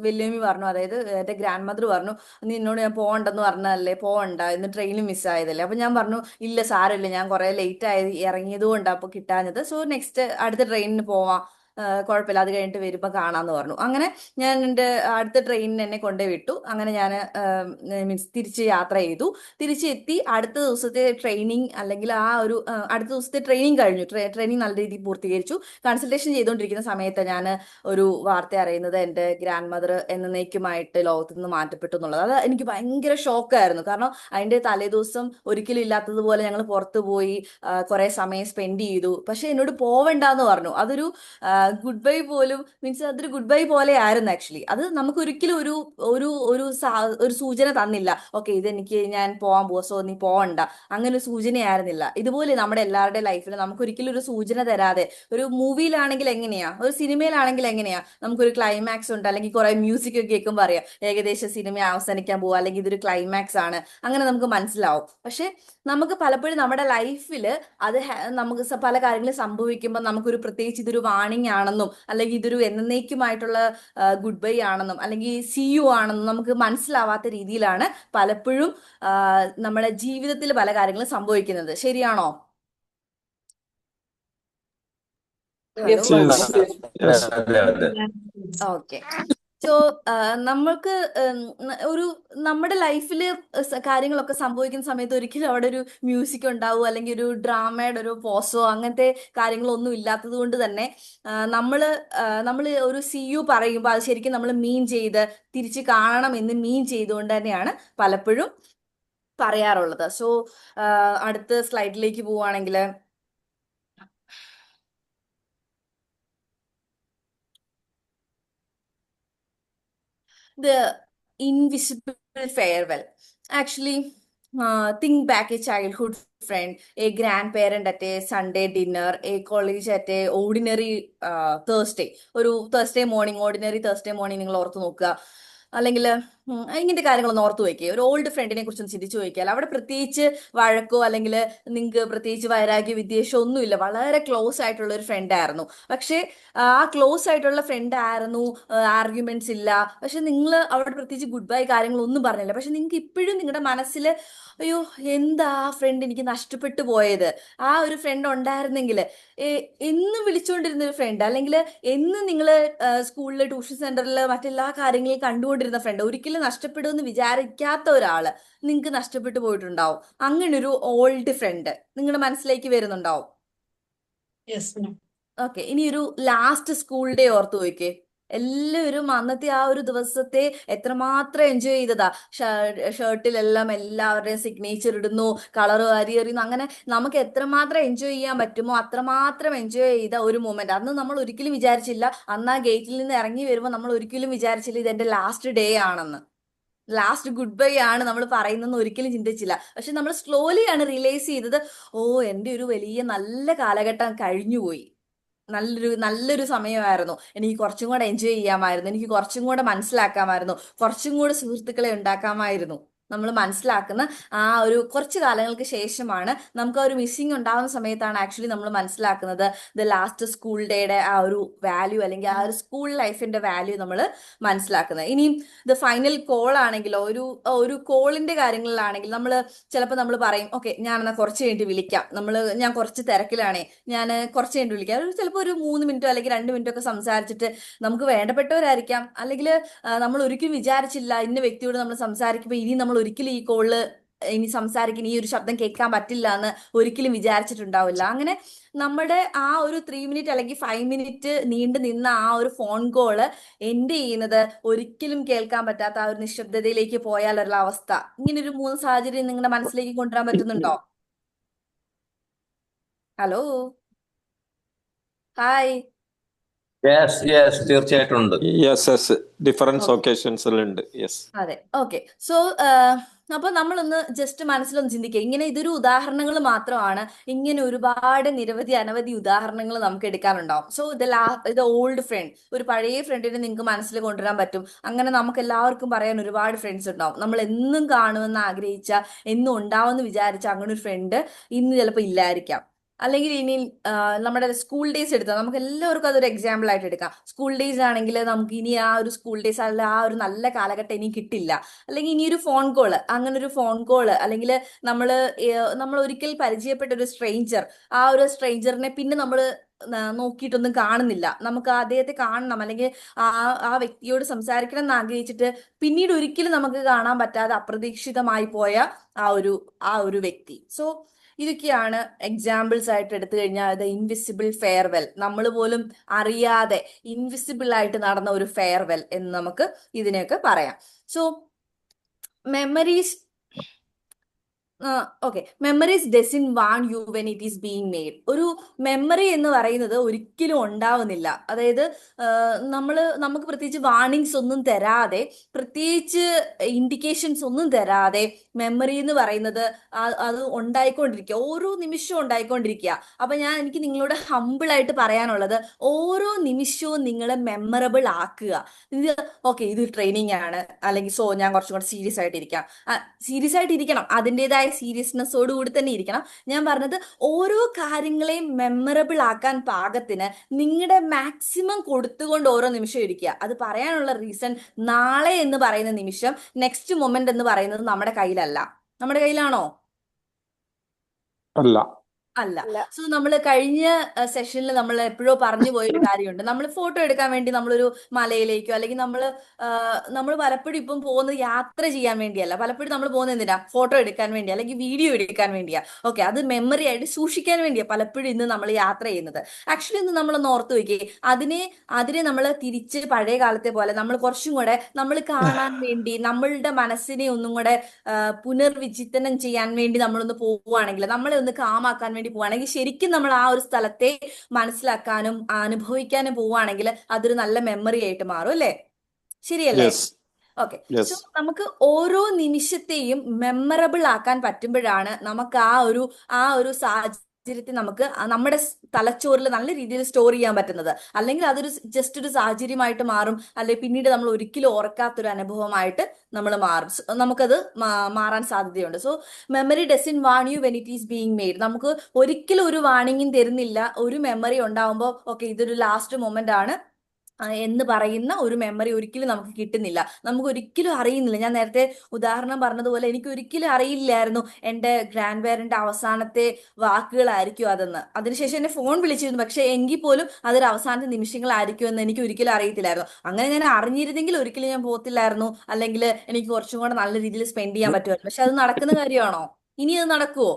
വല്യമ്മി പറഞ്ഞു, അതായത് എൻ്റെ ഗ്രാൻഡ് മദർ പറഞ്ഞു, നീ എന്നോട് ഞാൻ പോകണ്ടെന്ന് പറഞ്ഞതല്ലേ, പോകണ്ട, ഇന്ന് ട്രെയിൻ മിസ്സായതല്ലേ. അപ്പൊ ഞാൻ പറഞ്ഞു, ഇല്ല സാരമില്ല, ഞാൻ കുറെ ലേറ്റ് ആയി ഇറങ്ങിയത് കൊണ്ടാണ് അപ്പൊ കിട്ടാഞ്ഞത്, സോ നെക്സ്റ്റ് അടുത്ത ട്രെയിനിന് പോവാം, കുഴപ്പമില്ല, അത് കഴിഞ്ഞിട്ട് വരുമ്പോൾ കാണാന്ന് പറഞ്ഞു. അങ്ങനെ ഞാൻ എൻ്റെ അടുത്ത ട്രെയിനിന് എന്നെ കൊണ്ടുപോയി വിട്ടു. അങ്ങനെ ഞാൻ മീൻസ് തിരിച്ച് യാത്ര ചെയ്തു. തിരിച്ചെത്തി അടുത്ത ദിവസത്തെ ട്രെയിനിങ്, അല്ലെങ്കിൽ അടുത്ത ദിവസത്തെ ട്രെയിനിങ് കഴിഞ്ഞു. ട്രെയിനിങ് നല്ല രീതിയിൽ പൂർത്തീകരിച്ചു. കൺസൾട്ടേഷൻ ചെയ്തുകൊണ്ടിരിക്കുന്ന സമയത്ത് ഞാൻ ഒരു വാർത്ത അറിയുന്നത് എൻ്റെ ഗ്രാൻഡ് മദർ എന്നേക്കുമായിട്ട് ലോകത്ത് നിന്ന് മാറ്റപ്പെട്ടു എന്നുള്ളത്. അത് എനിക്ക് ഭയങ്കര ഷോക്കായിരുന്നു. കാരണം അതിൻ്റെ തലേദിവസം ഒരിക്കലും ഇല്ലാത്തതുപോലെ ഞങ്ങൾ പുറത്തു പോയി കുറെ സമയം സ്പെൻഡ് ചെയ്തു. പക്ഷെ എന്നോട് പോവണ്ടെന്ന് പറഞ്ഞു. അതൊരു ഗുഡ് ബൈ പോലും, മീൻസ് അതൊരു ഗുഡ് ബൈ പോലെ ആയിരുന്നു ആക്ച്വലി. അത് നമുക്ക് ഒരിക്കലും ഒരു ഒരു ഒരു ഒരു സൂചന തന്നില്ല, ഓക്കെ ഇതെനിക്ക് ഞാൻ പോവാൻ പോവാ, സോ നീ പോവണ്ട, അങ്ങനെ ഒരു സൂചനയായിരുന്നില്ല. ഇതുപോലെ നമ്മുടെ എല്ലാവരുടെ ലൈഫിൽ നമുക്ക് ഒരിക്കലും ഒരു സൂചന തരാതെ, ഒരു മൂവിയിലാണെങ്കിൽ എങ്ങനെയാ, ഒരു സിനിമയിലാണെങ്കിൽ എങ്ങനെയാ, നമുക്കൊരു ക്ലൈമാക്സ് ഉണ്ട്, അല്ലെങ്കിൽ കുറെ മ്യൂസിക് ഒക്കെ കേൾക്കുമ്പോൾ അറിയാം ഏകദേശം സിനിമ അവസാനിക്കാൻ പോവാ, അല്ലെങ്കിൽ ഇതൊരു ക്ലൈമാക്സ് ആണ്, അങ്ങനെ നമുക്ക് മനസ്സിലാവും. പക്ഷെ നമുക്ക് പലപ്പോഴും നമ്മുടെ ലൈഫിൽ അത് നമുക്ക് പല കാര്യങ്ങളും സംഭവിക്കുമ്പോൾ നമുക്കൊരു പ്രത്യേകിച്ച് ഇതൊരു വാണിംഗ് ആണെന്നും, അല്ലെങ്കിൽ ഇതൊരു എന്നേക്കുമായിട്ടുള്ള ഗുഡ് ബൈ ആണെന്നും, അല്ലെങ്കിൽ സി യു ആണെന്നും നമുക്ക് മനസ്സിലാവാത്ത രീതിയിലാണ് പലപ്പോഴും നമ്മുടെ ജീവിതത്തിൽ പല കാര്യങ്ങളും സംഭവിക്കുന്നത്. ശരിയാണോ? ഹലോ. അതെ അതെ. ഓക്കെ. സോ നമ്മൾക്ക് ഒരു നമ്മുടെ ലൈഫിൽ കാര്യങ്ങളൊക്കെ സംഭവിക്കുന്ന സമയത്ത് ഒരിക്കലും അവിടെ ഒരു മ്യൂസിക് ഉണ്ടാവുമോ, അല്ലെങ്കിൽ ഒരു ഡ്രാമയുടെ ഒരു പോസോ അങ്ങനത്തെ കാര്യങ്ങളൊന്നും ഇല്ലാത്തത് കൊണ്ട് തന്നെ നമ്മൾ ഒരു സി യു പറയുമ്പോൾ അത് ശരിക്കും നമ്മൾ മീൻ ചെയ്ത് തിരിച്ച് കാണണം എന്ന് മീൻ ചെയ്തുകൊണ്ട് തന്നെയാണ് പലപ്പോഴും പറയാറുള്ളത്. സോ അടുത്ത സ്ലൈഡിലേക്ക് പോവുകയാണെങ്കിൽ, the invisible farewell. Actually, think back a childhood friend, a grandparent at a Sunday dinner, a college at a ordinary Thursday. ഒരു Thursday morning, ordinary Thursday morning നിങ്ങൾ ഓർത്ത് നോക്കുക. അല്ലെങ്കിൽ ഇങ്ങനത്തെ കാര്യങ്ങളൊന്ന് ഓർത്ത് വയ്ക്കുക. ഒരു ഓൾഡ് ഫ്രണ്ടിനെ കുറിച്ചൊന്ന് ചിന്തിച്ചു നോക്കിയാൽ അവിടെ പ്രത്യേകിച്ച് വഴക്കോ അല്ലെങ്കിൽ നിങ്ങൾക്ക് പ്രത്യേകിച്ച് വൈരാഗ്യ വിദ്വേഷം ഒന്നുമില്ല. വളരെ ക്ലോസ് ആയിട്ടുള്ള ഒരു ഫ്രണ്ട് ആയിരുന്നു. പക്ഷേ ആ ക്ലോസ് ആയിട്ടുള്ള ഫ്രണ്ട് ആയിരുന്നു, ആർഗ്യുമെന്റ്സ് ഇല്ല, പക്ഷെ നിങ്ങൾ അവിടെ പ്രത്യേകിച്ച് ഗുഡ് ബൈ കാര്യങ്ങളൊന്നും പറഞ്ഞില്ല. പക്ഷെ നിങ്ങൾക്ക് ഇപ്പോഴും നിങ്ങളുടെ മനസ്സിൽ, അയ്യോ എന്താ ആ ഫ്രണ്ട് എനിക്ക് നഷ്ടപ്പെട്ടു പോയത്, ആ ഒരു ഫ്രണ്ട് ഉണ്ടായിരുന്നെങ്കിൽ, എന്നും വിളിച്ചുകൊണ്ടിരുന്ന ഒരു ഫ്രണ്ട്, അല്ലെങ്കിൽ എന്നും നിങ്ങൾ സ്കൂളിൽ ട്യൂഷൻ സെന്ററിൽ മറ്റെല്ലാ കാര്യങ്ങളും കണ്ടുകൊണ്ടിരുന്ന ഫ്രണ്ട്, ഒരിക്കലും നഷ്ടപ്പെടുമെന്ന് വിചാരിക്കാത്ത ഒരാള് നിങ്ങൾക്ക് നഷ്ടപ്പെട്ടു പോയിട്ടുണ്ടാവും. അങ്ങനെ ഒരു ഓൾഡ് ഫ്രണ്ട് നിങ്ങളുടെ മനസ്സിലേക്ക് വരുന്നുണ്ടാവും. Yes ma'am. ഓക്കെ. ഇനി ഒരു ലാസ്റ്റ് സ്കൂൾ ഡേ ഓർത്ത് നോക്കിക്കേ. എല്ലാവരും അന്നത്തെ ആ ഒരു ദിവസത്തെ എത്രമാത്രം എൻജോയ് ചെയ്തതാ. ഷർട്ടിലെല്ലാം എല്ലാവരുടെയും സിഗ്നേച്ചർ ഇടുന്നു, കളർ വാരി എറിയുന്നു, അങ്ങനെ നമുക്ക് എത്രമാത്രം എൻജോയ് ചെയ്യാൻ പറ്റുമോ അത്രമാത്രം എൻജോയ് ചെയ്ത ഒരു മൊമെന്റ്. അന്ന് നമ്മൾ ഒരിക്കലും വിചാരിച്ചില്ല, അന്ന് ആ ഗേറ്റിൽ നിന്ന് ഇറങ്ങി വരുമ്പോൾ നമ്മൾ ഒരിക്കലും വിചാരിച്ചില്ല ഇത് എന്റെ ലാസ്റ്റ് ഡേ ആണെന്ന്, ലാസ്റ്റ് ഗുഡ് ബൈ ആണ് നമ്മൾ പറയുന്നെന്ന് ഒരിക്കലും ചിന്തിച്ചില്ല. പക്ഷെ നമ്മൾ സ്ലോലി ആണ് റിയലൈസ് ചെയ്തത്, ഓ എൻ്റെ ഒരു വലിയ നല്ല കാലഘട്ടം കഴിഞ്ഞുപോയി, നല്ലൊരു സമയമായിരുന്നു, എനിക്ക് കുറച്ചും കൂടെ എൻജോയ് ചെയ്യാമായിരുന്നു, എനിക്ക് കുറച്ചും കൂടെ മനസ്സിലാക്കാമായിരുന്നു, കുറച്ചും കൂടെ സുഹൃത്തുക്കളെ ഉണ്ടാക്കാമായിരുന്നു. നമ്മൾ മനസ്സിലാക്കുന്ന ആ ഒരു കുറച്ച് കാലങ്ങൾക്ക് ശേഷമാണ്. നമുക്ക് ആ ഒരു മിസ്സിങ് ഉണ്ടാകുന്ന സമയത്താണ് ആക്ച്വലി നമ്മൾ മനസ്സിലാക്കുന്നത് ദ ലാസ്റ്റ് സ്കൂൾ ഡേയുടെ ആ ഒരു വാല്യൂ, അല്ലെങ്കിൽ ആ ഒരു സ്കൂൾ ലൈഫിന്റെ വാല്യൂ നമ്മൾ മനസ്സിലാക്കുന്നത്. ഇനിയും ഇത് ഫൈനൽ കോൾ ആണെങ്കിലോ, ഒരു കോളിന്റെ കാര്യങ്ങളിലാണെങ്കിൽ ചിലപ്പോൾ നമ്മൾ പറയും, ഓക്കെ ഞാൻ എന്നാൽ കുറച്ച് കഴിഞ്ഞിട്ട് വിളിക്കാം, ഞാൻ കുറച്ച് തിരക്കിലാണേ, ഞാൻ കുറച്ച് കഴിഞ്ഞിട്ട് വിളിക്കാം. ചിലപ്പോൾ ഒരു 3 മിനിറ്റോ അല്ലെങ്കിൽ 2 മിനിറ്റോ ഒക്കെ സംസാരിച്ചിട്ട് നമുക്ക് വേണ്ടപ്പെട്ടവരായിരിക്കാം, അല്ലെങ്കിൽ നമ്മൾ ഒരിക്കലും വിചാരിച്ചില്ല ഇന്ന വ്യക്തിയോട് നമ്മൾ സംസാരിക്കുമ്പോൾ ഇനി നമ്മൾ ഒരിക്കലും ഈ കോളില് ഇനി സംസാരിക്കുന്ന ഈ ഒരു ശബ്ദം കേൾക്കാൻ പറ്റില്ല എന്ന് ഒരിക്കലും വിചാരിച്ചിട്ടുണ്ടാവില്ല. അങ്ങനെ നമ്മുടെ ആ ഒരു 3 മിനിറ്റ് അല്ലെങ്കിൽ 5 മിനിറ്റ് നീണ്ടു നിന്ന ആ ഒരു ഫോൺ കോള് എൻഡ് ചെയ്യുന്നത് ഒരിക്കലും കേൾക്കാൻ പറ്റാത്ത ആ ഒരു നിശബ്ദതയിലേക്ക് പോയാലുള്ള അവസ്ഥ. ഇങ്ങനെ ഒരു 3 സാഹചര്യം നിങ്ങളുടെ മനസ്സിലേക്ക് കൊണ്ടുവരാൻ പറ്റുന്നുണ്ടോ? Hello, hi. തീർച്ചയായിട്ടും ഉണ്ട്. യെസ് ഡിഫറൻസ് ഓക്കെ, ഒക്കേഷൻസിലുണ്ട്. യെസ്. അതെ. ഓക്കെ, സോ അപ്പൊ നമ്മളൊന്ന് ജസ്റ്റ് മനസ്സിലൊന്ന് ചിന്തിക്കുക. ഇങ്ങനെ ഇതൊരു ഉദാഹരണങ്ങൾ മാത്രമാണ്. ഇങ്ങനെ ഒരുപാട് അനവധി ഉദാഹരണങ്ങൾ നമുക്ക് എടുക്കാനുണ്ടാവും. സോ ഇത് ഓൾഡ് ഫ്രണ്ട്, ഒരു പഴയ ഫ്രണ്ടിനെ നിങ്ങൾക്ക് മനസ്സിൽ കൊണ്ടുവരാൻ പറ്റും. അങ്ങനെ നമുക്ക് എല്ലാവർക്കും പറയാൻ ഒരുപാട് ഫ്രണ്ട്സ് ഉണ്ടാവും. നമ്മൾ എന്നും കാണുമെന്ന് ആഗ്രഹിച്ച, എന്നും ഉണ്ടാവുമെന്ന് വിചാരിച്ച അങ്ങനെ ഒരു ഫ്രണ്ട് ഇന്ന് ചിലപ്പോൾ ഇല്ലായിരിക്കാം. അല്ലെങ്കിൽ ഇനി നമ്മുടെ സ്കൂൾ ഡേയ്സ് എടുത്താൽ നമുക്ക് എല്ലാവർക്കും അതൊരു എക്സാമ്പിൾ ആയിട്ട് എടുക്കാം. സ്കൂൾ ഡേയ്സ് ആണെങ്കിൽ നമുക്ക് ഇനി ആ ഒരു സ്കൂൾ ഡേയ്സ് അല്ല, ആ ഒരു നല്ല കാലഘട്ടം ഇനി കിട്ടില്ല. അല്ലെങ്കിൽ ഇനി ഒരു ഫോൺ കോള്, അങ്ങനെ ഒരു ഫോൺ കോള്, അല്ലെങ്കിൽ നമ്മൾ ഒരിക്കൽ പരിചയപ്പെട്ട ഒരു സ്ട്രേഞ്ചർ, ആ ഒരു സ്ട്രേഞ്ചറിനെ പിന്നെ നമ്മൾ നോക്കിയിട്ടൊന്നും കാണുന്നില്ല. നമുക്ക് അദ്ദേഹത്തെ കാണണം, അല്ലെങ്കിൽ ആ ആ വ്യക്തിയോട് സംസാരിക്കണം എന്ന് ആഗ്രഹിച്ചിട്ട് പിന്നീട് ഒരിക്കലും നമുക്ക് കാണാൻ പറ്റാതെ അപ്രതീക്ഷിതമായി പോയ ആ ഒരു വ്യക്തി. സോ ഇതൊക്കെയാണ് എക്സാമ്പിൾസ് ആയിട്ട് എടുത്തു കഴിഞ്ഞാൽ ദ ഇൻവിസിബിൾ ഫെയർവെൽ. നമ്മൾ പോലും അറിയാതെ ഇൻവിസിബിൾ ആയിട്ട് നടന്ന ഒരു ഫെയർവെൽ എന്ന് നമുക്ക് ഇതിനെയൊക്കെ പറയാം. So memories memories doesn't warn you when it is being made. ഒരു മെമ്മറി എന്ന് പറയുന്നത് ഒരിക്കലും ഉണ്ടാവുന്നില്ല. അതായത് നമുക്ക് പ്രത്യേകിച്ച് വാർണിങ്സ് ഒന്നും തരാതെ, പ്രത്യേകിച്ച് ഇൻഡിക്കേഷൻസ് ഒന്നും തരാതെ മെമ്മറി എന്ന് പറയുന്നത് അത് ഉണ്ടായിക്കൊണ്ടിരിക്കുക, ഓരോ നിമിഷവും ഉണ്ടായിക്കൊണ്ടിരിക്കുക. അപ്പൊ എനിക്ക് നിങ്ങളോട് ഹമ്പിൾ ആയിട്ട് പറയാനുള്ളത്, ഓരോ നിമിഷവും നിങ്ങൾ മെമ്മറബിൾ ആക്കുക. ഓക്കെ, ഇത് ട്രെയിനിങ് ആണ്, അല്ലെങ്കിൽ സോ ഞാൻ കുറച്ചും കൂടെ സീരിയസ് ആയിട്ടിരിക്കാം. സീരിയസ് ആയിട്ടിരിക്കണം, അതിൻ്റെതായ സീരിയസ്നെസ്സോട് കൂടി തന്നെ ഇരിക്കണം. ഞാൻ പറഞ്ഞത് ഓരോ കാര്യങ്ങളെയും മെമ്മറബിൾ ആക്കാൻ പാകത്തിന് നിങ്ങളുടെ മാക്സിമം കൊടുത്തുകൊണ്ട് ഓരോ നിമിഷം ഇരിക്കുക. അത് പറയാനുള്ള റീസൺ, നാളെ എന്ന് പറയുന്ന നിമിഷം, നെക്സ്റ്റ് മൊമെന്റ് എന്ന് പറയുന്നത് നമ്മുടെ കയ്യിലല്ല. നമ്മുടെ കയ്യിലാണോ? അല്ല. അല്ല. സോ നമ്മൾ കഴിഞ്ഞ സെഷനിൽ നമ്മൾ എപ്പോഴോ പറഞ്ഞു പോയൊരു കാര്യമുണ്ട്. നമ്മൾ ഫോട്ടോ എടുക്കാൻ വേണ്ടി നമ്മളൊരു മലയിലേക്കോ, അല്ലെങ്കിൽ നമ്മൾ പലപ്പോഴും ഇപ്പം പോകുന്നത് യാത്ര ചെയ്യാൻ വേണ്ടിയല്ല, പലപ്പോഴും നമ്മൾ പോകുന്നത് എന്തിനാ? ഫോട്ടോ എടുക്കാൻ വേണ്ടി, അല്ലെങ്കിൽ വീഡിയോ എടുക്കാൻ വേണ്ടിയാ. ഓക്കെ, അത് മെമ്മറി ആയിട്ട് സൂക്ഷിക്കാൻ വേണ്ടിയാ പലപ്പോഴും ഇന്ന് നമ്മൾ യാത്ര ചെയ്യുന്നത്. ആക്ച്വലി ഇന്ന് നമ്മളൊന്ന് ഓർത്ത് വയ്ക്കേ, അതിനെ നമ്മൾ തിരിച്ച് പഴയ കാലത്തെ പോലെ നമ്മൾ കുറച്ചും കൂടെ നമ്മൾ കാണാൻ വേണ്ടി, നമ്മളുടെ മനസ്സിനെ ഒന്നും കൂടെ പുനർവിചിന്തനം ചെയ്യാൻ വേണ്ടി നമ്മളൊന്ന് പോവുകയാണെങ്കിൽ, നമ്മളെ ഒന്ന് കാമാക്കാൻ വേണ്ടി പോവുകയാണെങ്കിൽ, ശരിക്കും നമ്മൾ ആ ഒരു സ്ഥലത്തെ മനസ്സിലാക്കാനും അനുഭവിക്കാനും പോവുകയാണെങ്കിൽ അതൊരു നല്ല മെമ്മറി ആയിട്ട് മാറും, അല്ലേ? ശരിയല്ലേ? ഓക്കെ, സോ നമുക്ക് ഓരോ നിമിഷത്തെയും മെമ്മറബിൾ ആക്കാൻ പറ്റുമ്പോഴാണ് നമുക്ക് ആ ഒരു സാഹചര്യത്തെ നമുക്ക് നമ്മുടെ തലച്ചോറിൽ നല്ല രീതിയിൽ സ്റ്റോർ ചെയ്യാൻ പറ്റുന്നത്. അല്ലെങ്കിൽ അതൊരു ജസ്റ്റ് ഒരു സാഹചര്യമായിട്ട് മാറും, അല്ലെങ്കിൽ പിന്നീട് നമ്മൾ ഒരിക്കലും ഓർക്കാത്തൊരു അനുഭവമായിട്ട് നമ്മൾ മാറും. നമുക്കത് മാറാൻ സാധ്യതയുണ്ട്. So memory doesn't warn you when it is being made. നമുക്ക് ഒരിക്കലും ഒരു വാണിംഗും തരുന്നില്ല. ഒരു മെമ്മറി ഉണ്ടാവുമ്പോൾ ഓക്കെ ഇതൊരു ലാസ്റ്റ് മൊമെന്റ് ആണ് എന്ന് പറയുന്ന ഒരു മെമ്മറി ഒരിക്കലും നമുക്ക് കിട്ടുന്നില്ല. നമുക്ക് ഒരിക്കലും അറിയുന്നില്ല. ഞാൻ നേരത്തെ ഉദാഹരണം പറഞ്ഞതുപോലെ എനിക്ക് ഒരിക്കലും അറിയില്ലായിരുന്നു എൻ്റെ ഗ്രാൻഡ് പേരന്റ് അവസാനത്തെ വാക്കുകളായിരിക്കും അതെന്ന്. അതിനുശേഷം എന്നെ ഫോൺ വിളിച്ചിരുന്നു, പക്ഷെ എങ്കിൽ പോലും അതൊരു അവസാനത്തെ നിമിഷങ്ങളായിരിക്കും എന്ന് എനിക്ക് ഒരിക്കലും അറിയത്തില്ലായിരുന്നു. അങ്ങനെ ഞാൻ അറിഞ്ഞിരുന്നെങ്കിൽ ഒരിക്കലും ഞാൻ പോകത്തില്ലായിരുന്നു, അല്ലെങ്കിൽ എനിക്ക് കുറച്ചും കൂടെ നല്ല രീതിയിൽ സ്പെൻഡ് ചെയ്യാൻ പറ്റുമായിരുന്നു. പക്ഷെ അത് നടക്കുന്ന കാര്യമാണോ? ഇനി അത് നടക്കുവോ?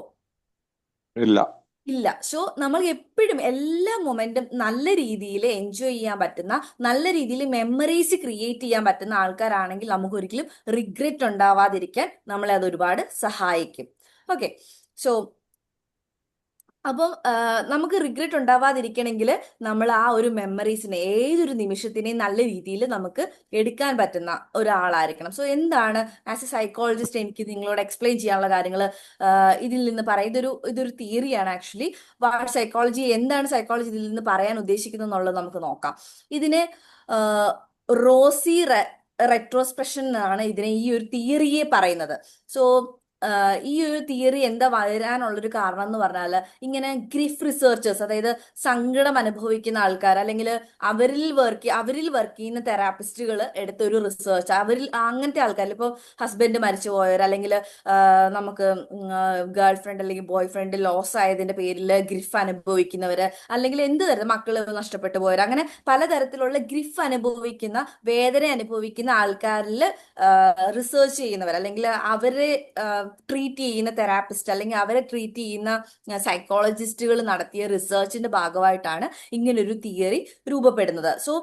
ഇല്ല. സോ നമ്മൾ എപ്പോഴും എല്ലാ മൊമെന്റും നല്ല രീതിയിൽ എൻജോയ് ചെയ്യാൻ പറ്റുന്ന, നല്ല രീതിയിൽ മെമ്മറീസ് ക്രിയേറ്റ് ചെയ്യാൻ പറ്റുന്ന ആൾക്കാരാണെങ്കിൽ നമുക്ക് ഒരിക്കലും റിഗ്രറ്റ് ഉണ്ടാവാതിരിക്കാൻ നമ്മളെ അത് ഒരുപാട് സഹായിക്കും. ഓക്കെ, സോ അപ്പം നമുക്ക് റിഗ്രറ്റ് ഉണ്ടാവാതിരിക്കണമെങ്കിൽ നമ്മൾ ആ ഒരു മെമ്മറീസിനെ, ഏതൊരു നിമിഷത്തിനെയും നല്ല രീതിയിൽ നമുക്ക് എടുക്കാൻ പറ്റുന്ന ഒരാളായിരിക്കണം. സോ എന്താണ് ആസ് എ സൈക്കോളജിസ്റ്റ് എനിക്ക് നിങ്ങളോട് എക്സ്പ്ലെയിൻ ചെയ്യാനുള്ള കാര്യങ്ങൾ ഇതിൽ നിന്ന് പറയാം. ഇതൊരു തിയറിയാണ് ആക്ച്വലി. എന്താണ് സൈക്കോളജി ഇതിൽ നിന്ന് പറയാൻ ഉദ്ദേശിക്കുന്നത് എന്നുള്ളത് നമുക്ക് നോക്കാം. ഇതിനെ റെട്രോസ്പെക്ഷൻ എന്നാണ് ഇതിനെ, ഈ ഒരു തിയറിയെ പറയുന്നത്. സോ ഈ ഒരു തിയറി എന്താ വരാനുള്ളൊരു കാരണം എന്ന് പറഞ്ഞാൽ, ഇങ്ങനെ ഗ്രിഫ് റിസർച്ചേഴ്സ്, അതായത് സങ്കടം അനുഭവിക്കുന്ന ആൾക്കാർ, അല്ലെങ്കിൽ അവരിൽ വർക്ക് ചെയ്യുന്ന തെറാപ്പിസ്റ്റുകൾ എടുത്ത ഒരു റിസർച്ച്, അവരിൽ അങ്ങനത്തെ ആൾക്കാരിൽ ഇപ്പോൾ ഹസ്ബൻഡ് മരിച്ചു പോയവർ, അല്ലെങ്കിൽ നമുക്ക് ഗേൾ ഫ്രണ്ട് അല്ലെങ്കിൽ ബോയ് ഫ്രണ്ട് ലോസ് ആയതിന്റെ പേരിൽ ഗ്രിഫ് അനുഭവിക്കുന്നവര്, അല്ലെങ്കിൽ എന്ത് തരം മക്കൾ നഷ്ടപ്പെട്ടു പോയവർ, അങ്ങനെ പലതരത്തിലുള്ള ഗ്രിഫ് അനുഭവിക്കുന്ന, വേദന അനുഭവിക്കുന്ന ആൾക്കാരിൽ റിസർച്ച് ചെയ്യുന്നവർ, അല്ലെങ്കിൽ അവരെ ട്രീറ്റ് ചെയ്യുന്ന തെറാപ്പിസ്റ്റ്, അല്ലെങ്കിൽ അവരെ ട്രീറ്റ് ചെയ്യുന്ന സൈക്കോളജിസ്റ്റുകൾ നടത്തിയ റിസർച്ചിന്റെ ഭാഗമായിട്ടാണ് ഇങ്ങനൊരു തിയറി രൂപപ്പെടുന്നത്. സോ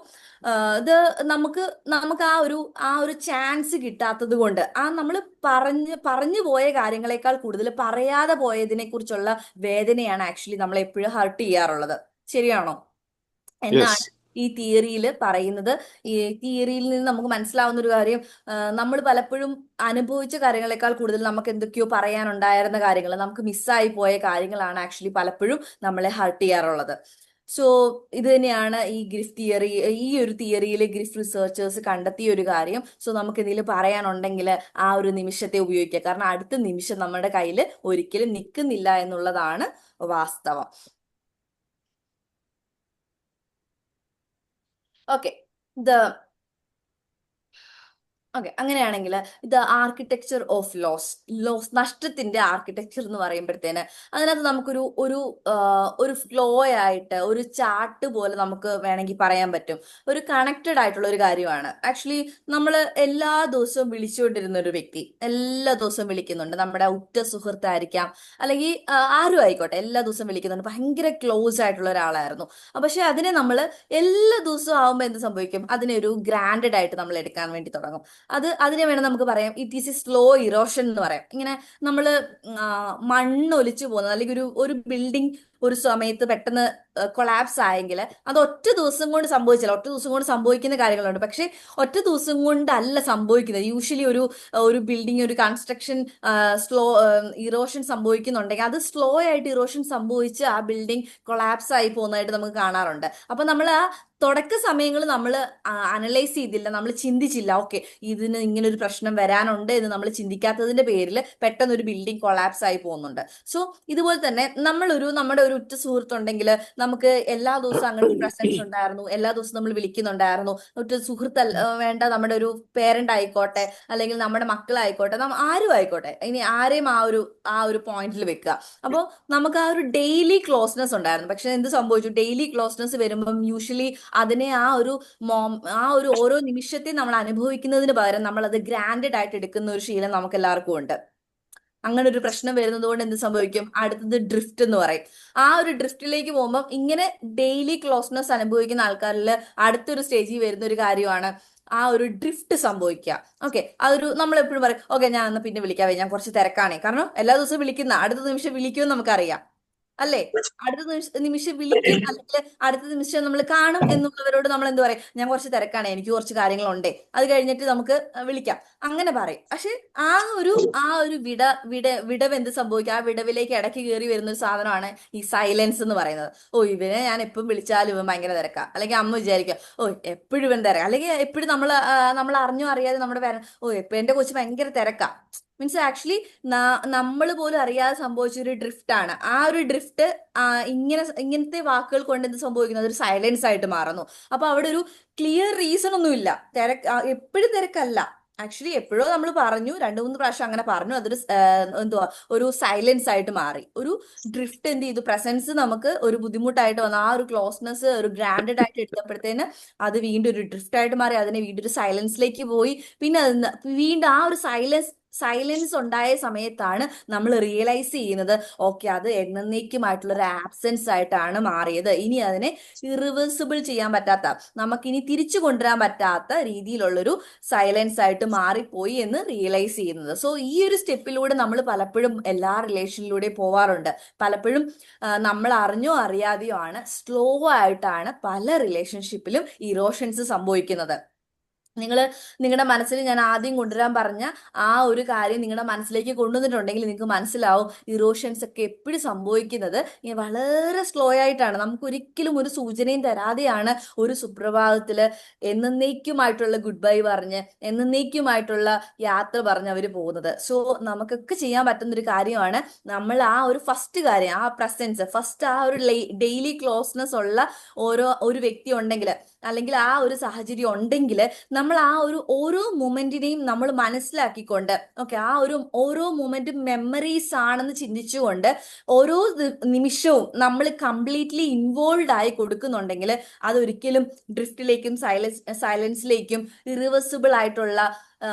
ഇത് നമുക്ക് നമുക്ക് ആ ഒരു ചാൻസ് കിട്ടാത്തത് കൊണ്ട്, നമ്മൾ പറഞ്ഞു പോയ കാര്യങ്ങളെക്കാൾ കൂടുതൽ പറയാതെ പോയതിനെ കുറിച്ചുള്ള വേദനയാണ് ആക്ച്വലി നമ്മൾ എപ്പോഴും ഹർട്ട് ചെയ്യാറുള്ളത്. ശരിയാണോ എന്നാണ് യെസ്. ഈ തിയറിയിൽ പറയുന്നത്. ഈ തിയറിയിൽ നിന്ന് നമുക്ക് മനസ്സിലാവുന്ന ഒരു കാര്യം, നമ്മൾ പലപ്പോഴും അനുഭവിച്ച കാര്യങ്ങളെക്കാൾ കൂടുതൽ നമുക്ക് എന്തൊക്കെയോ പറയാനുണ്ടായിരുന്ന കാര്യങ്ങൾ, നമുക്ക് മിസ്സായി പോയ കാര്യങ്ങളാണ് ആക്ച്വലി പലപ്പോഴും നമ്മളെ ഹർട്ട് ചെയ്യാറുള്ളത്. സോ ഇത് തന്നെയാണ് ഈ ഗ്രിഫ് തിയറി, ഈ ഒരു തിയറിയിൽ ഗ്രിഫ് റിസർച്ചേഴ്സ് കണ്ടെത്തിയ ഒരു കാര്യം. സോ നമുക്ക് എന്തെങ്കിലും പറയാനുണ്ടെങ്കിൽ ആ ഒരു നിമിഷത്തെ ഉപയോഗിക്കുക, കാരണം അടുത്ത നിമിഷം നമ്മുടെ കയ്യിൽ ഒരിക്കലും നിൽക്കുന്നില്ല എന്നുള്ളതാണ് വാസ്തവം. ഓക്കെ, അങ്ങനെയാണെങ്കിൽ ഇത് ആർക്കിടെക്ചർ ഓഫ് ലോസ്, നഷ്ടത്തിന്റെ ആർക്കിടെക്ചർ എന്ന് പറയുമ്പോഴത്തേന് അതിനകത്ത് നമുക്കൊരു ഒരു ഫ്ലോ ആയിട്ട് ഒരു ചാർട്ട് പോലെ നമുക്ക് വേണമെങ്കിൽ പറയാൻ പറ്റും. ഒരു കണക്റ്റഡ് ആയിട്ടുള്ള ഒരു കാര്യമാണ്. ആക്ച്വലി നമ്മൾ എല്ലാ ദിവസവും വിളിച്ചുകൊണ്ടിരുന്ന ഒരു വ്യക്തി എല്ലാ ദിവസവും വിളിക്കുന്നുണ്ട്, നമ്മുടെ ഉറ്റ സുഹൃത്തായിരിക്കാം, അല്ലെങ്കിൽ ആരും ആയിക്കോട്ടെ, എല്ലാ ദിവസവും വിളിക്കുന്നുണ്ട്, ഭയങ്കര ക്ലോസ് ആയിട്ടുള്ള ഒരാളായിരുന്നു. പക്ഷെ അതിനെ നമ്മൾ എല്ലാ ദിവസവും ആവുമ്പോൾ എന്ത് സംഭവിക്കും, അതിനെ ഒരു ഗ്രാൻഡഡ് ആയിട്ട് നമ്മൾ എടുക്കാൻ വേണ്ടി തുടങ്ങും. അതിനെ വേണം നമുക്ക് പറയാം it is A slow erosion എന്ന് പറയാം. ഇങ്ങനെ നമ്മൾ മണ്ണൊലിച്ചു പോകുന്നത്, അല്ലെങ്കിൽ ഒരു ബിൽഡിംഗ് ഒരു സമയത്ത് പെട്ടെന്ന് കൊളാപ്സ് ആയെങ്കിൽ അത് ഒറ്റ ദിവസം കൊണ്ട് സംഭവിച്ചില്ല. ഒറ്റ ദിവസം കൊണ്ട് സംഭവിക്കുന്ന കാര്യങ്ങളുണ്ട്, പക്ഷെ ഒറ്റ ദിവസം കൊണ്ടല്ല സംഭവിക്കുന്നത്. യൂഷ്വലി ഒരു ബിൽഡിംഗ്, ഒരു കൺസ്ട്രക്ഷൻ സ്ലോ ഇറോഷൻ സംഭവിക്കുന്നുണ്ടെങ്കിൽ അത് സ്ലോ ആയിട്ട് ഇറോഷൻ സംഭവിച്ച് ആ ബിൽഡിംഗ് കൊളാപ്സ് ആയി പോകുന്നതായിട്ട് നമുക്ക് കാണാറുണ്ട്. അപ്പൊ നമ്മൾ ആ തുടക്ക സമയങ്ങൾ നമ്മൾ അനലൈസ് ചെയ്തില്ല, നമ്മൾ ചിന്തിച്ചില്ല, ഓക്കെ ഇതിന് ഇങ്ങനെ ഒരു പ്രശ്നം വരാനുണ്ട് എന്ന് നമ്മൾ ചിന്തിക്കാത്തതിന്റെ പേരിൽ പെട്ടെന്ന് ഒരു ബിൽഡിംഗ് കൊളാപ്സ് ആയി പോകുന്നുണ്ട്. സോ ഇതുപോലെ തന്നെ നമ്മുടെ ഒരു ഉറ്റ സുഹൃത്തുണ്ടെങ്കിൽ നമുക്ക് എല്ലാ ദിവസവും അങ്ങനെ ഒരു പ്രസൻസ് ഉണ്ടായിരുന്നു, എല്ലാ ദിവസവും നമ്മൾ വിളിക്കുന്നുണ്ടായിരുന്നു. ഉറ്റ സുഹൃത്ത് വേണ്ട, നമ്മുടെ ഒരു പേരന്റ് ആയിക്കോട്ടെ, അല്ലെങ്കിൽ നമ്മുടെ മക്കളായിക്കോട്ടെ, ആരും ആയിക്കോട്ടെ, ഇനി ആരെയും ആ ഒരു പോയിന്റിൽ വെക്കുക. അപ്പോൾ നമുക്ക് ആ ഒരു ഡെയിലി ക്ലോസ്നെസ് ഉണ്ടായിരുന്നു. പക്ഷെ എന്ത് സംഭവിച്ചു, ഡെയിലി ക്ലോസ്നെസ് വരുമ്പം യൂഷ്വലി അതിനെ ആ ഒരു ഓരോ നിമിഷത്തെ നമ്മൾ അനുഭവിക്കുന്നതിന് പകരം നമ്മൾ അത് ഗ്രാൻഡഡ് ആയിട്ട് എടുക്കുന്ന ഒരു ശീലം നമുക്ക് എല്ലാവർക്കും ഉണ്ട്. അങ്ങനെ ഒരു പ്രശ്നം വരുന്നത് കൊണ്ട് എന്ത് സംഭവിക്കും, അടുത്തത് ഡ്രിഫ്റ്റ് എന്ന് പറയും. ആ ഒരു ഡ്രിഫ്റ്റിലേക്ക് പോകുമ്പോൾ ഇങ്ങനെ ഡെയിലി ക്ലോസ്നെസ് അനുഭവിക്കുന്ന ആൾക്കാരിൽ അടുത്തൊരു സ്റ്റേജിൽ വരുന്ന ഒരു കാര്യമാണ് ആ ഒരു ഡ്രിഫ്റ്റ് സംഭവിക്കുക. ഓക്കെ, നമ്മൾ എപ്പോഴും പറയും, ഓക്കെ ഞാൻ എന്നാ പിന്നെ വിളിക്കാവേ, ഞാൻ കുറച്ച് തിരക്കാണേ. കാരണം എല്ലാ ദിവസവും വിളിക്കുന്ന അടുത്ത നിമിഷം വിളിക്കുമെന്ന് നമുക്കറിയാം അല്ലേ. അടുത്ത നിമിഷം വിളിക്കും, അല്ലെങ്കിൽ അടുത്ത നിമിഷം നമ്മൾ കാണും എന്നുള്ളവരോട് നമ്മൾ എന്ത് പറയും, ഞാൻ കുറച്ച് തിരക്കാണ്, എനിക്ക് കുറച്ച് കാര്യങ്ങളുണ്ടേ, അത് കഴിഞ്ഞിട്ട് നമുക്ക് വിളിക്കാം, അങ്ങനെ പറയും. പക്ഷെ ആ ഒരു വിടവ് എന്ത് സംഭവിക്കും, ആ വിടവിലേക്ക് ഇടയ്ക്ക് കയറി വരുന്ന ഒരു സാധനമാണ് ഈ സൈലൻസ് എന്ന് പറയുന്നത്. ഓ ഇവനെ ഞാൻ എപ്പം വിളിച്ചാലും ഇവൻ ഭയങ്കര തിരക്കാ, അല്ലെങ്കിൽ അമ്മ വിചാരിക്കുക ഓ എപ്പോഴും ഇവൻ തിരക്കാം, അല്ലെങ്കിൽ എപ്പോഴും നമ്മൾ അറിഞ്ഞോ അറിയാതെ നമ്മുടെ പേരൻ ഓ എപ്പോഴും എന്റെ കൊച്ചു ഭയങ്കര തിരക്കാ. മീൻസ് ആക്ച്വലി നമ്മൾ പോലും അറിയാതെ സംഭവിച്ച ഒരു ഡ്രിഫ്റ്റ് ആണ്. ആ ഒരു ഡ്രിഫ്റ്റ് ഇങ്ങനത്തെ വാക്കുകൾ കൊണ്ട് എന്ത് സംഭവിക്കുന്നത്, ഒരു സൈലൻസ് ആയിട്ട് മാറുന്നു. അപ്പൊ അവിടെ ഒരു ക്ലിയർ റീസൺ ഒന്നുമില്ല, എപ്പോഴും തിരക്കല്ല. ആക്ച്വലി എപ്പോഴോ നമ്മൾ പറഞ്ഞു, 2-3 പ്രാവശ്യം അങ്ങനെ പറഞ്ഞു, അതൊരു ഒരു സൈലൻസ് ആയിട്ട് മാറി. ഒരു ഡ്രിഫ്റ്റ് എന്ത് ചെയ്തു, പ്രസൻസ് നമുക്ക് ഒരു ബുദ്ധിമുട്ടായിട്ട് വന്നു, ആ ഒരു ക്ലോസ്നെസ് ഒരു ഗ്രാൻഡഡ് ആയിട്ട് എടുത്തപ്പോഴത്തേന് അത് വീണ്ടും ഒരു ഡ്രിഫ്റ്റ് ആയിട്ട് മാറി, അതിനെ വീണ്ടും ഒരു സൈലൻസിലേക്ക് പോയി. പിന്നെ വീണ്ടും ആ ഒരു സൈലൻസ് ഉണ്ടായ സമയത്താണ് നമ്മൾ റിയലൈസ് ചെയ്യുന്നത്, ഓക്കെ അത് എന്നേക്കുമായിട്ടുള്ള ഒരു ആബ്സെൻസ് ആയിട്ടാണ് മാറിയത്. ഇനി അതിനെ ഇറിവേഴ്സിബിൾ ചെയ്യാൻ പറ്റാത്ത, നമുക്കിനി തിരിച്ചു കൊണ്ടുവരാൻ പറ്റാത്ത രീതിയിലുള്ളൊരു സൈലൻസ് ആയിട്ട് മാറിപ്പോയി എന്ന് റിയലൈസ് ചെയ്യുന്നത്. സോ ഈ ഒരു സ്റ്റെപ്പിലൂടെ നമ്മൾ പലപ്പോഴും എല്ലാ റിലേഷനിലൂടെ പോവാറുണ്ട്. പലപ്പോഴും നമ്മൾ അറിഞ്ഞോ അറിയാതെയോ ആണ്, സ്ലോ ആയിട്ടാണ് പല റിലേഷൻഷിപ്പിലും ഇറോഷൻസ് സംഭവിക്കുന്നത്. നിങ്ങളുടെ മനസ്സിൽ ഞാൻ ആദ്യം കൊണ്ടുവരാൻ പറഞ്ഞ ആ ഒരു കാര്യം നിങ്ങളുടെ മനസ്സിലേക്ക് കൊണ്ടുവന്നിട്ടുണ്ടെങ്കിൽ നിങ്ങൾക്ക് മനസ്സിലാവും ഇറോഷൻസ് ഒക്കെ എപ്പോഴും സംഭവിക്കുന്നത് ഇങ്ങനെ വളരെ സ്ലോ ആയിട്ടാണ്. നമുക്ക് ഒരിക്കലും ഒരു സൂചനയും തരാതെയാണ് ഒരു സുപ്രഭാതത്തില് എന്നേക്കുമായിട്ടുള്ള ഗുഡ് ബൈ പറഞ്ഞ് എന്നേക്കുമായിട്ടുള്ള യാത്ര പറഞ്ഞ് അവർ പോകുന്നത്. സോ നമുക്കൊക്കെ ചെയ്യാൻ പറ്റുന്ന ഒരു കാര്യമാണ് നമ്മൾ ആ ഒരു ഫസ്റ്റ് കാര്യം, ആ പ്രസൻസ്, ഫസ്റ്റ് ആ ഒരു ഡെയിലി ക്ലോസ്നെസ് ഉള്ള ഒരു വ്യക്തി ഉണ്ടെങ്കിൽ, അല്ലെങ്കിൽ ആ ഒരു സാഹചര്യം ഉണ്ടെങ്കിൽ, നമ്മൾ ആ ഒരു ഓരോ മൊമെന്റിനെയും നമ്മൾ മനസ്സിലാക്കിക്കൊണ്ട്, ഓക്കെ, ആ ഒരു ഓരോ മൊമെന്റും മെമ്മറീസ് ആണെന്ന് ചിന്തിച്ചുകൊണ്ട് ഓരോ നിമിഷവും നമ്മൾ കംപ്ലീറ്റ്ലി ഇൻവോൾവ് ആയി കൊടുക്കുന്നുണ്ടെങ്കിൽ അതൊരിക്കലും ഡ്രിഫ്റ്റിലേക്കും സൈലൻസിലേക്കും ഇറിവേഴ്സിബിൾ ആയിട്ടുള്ള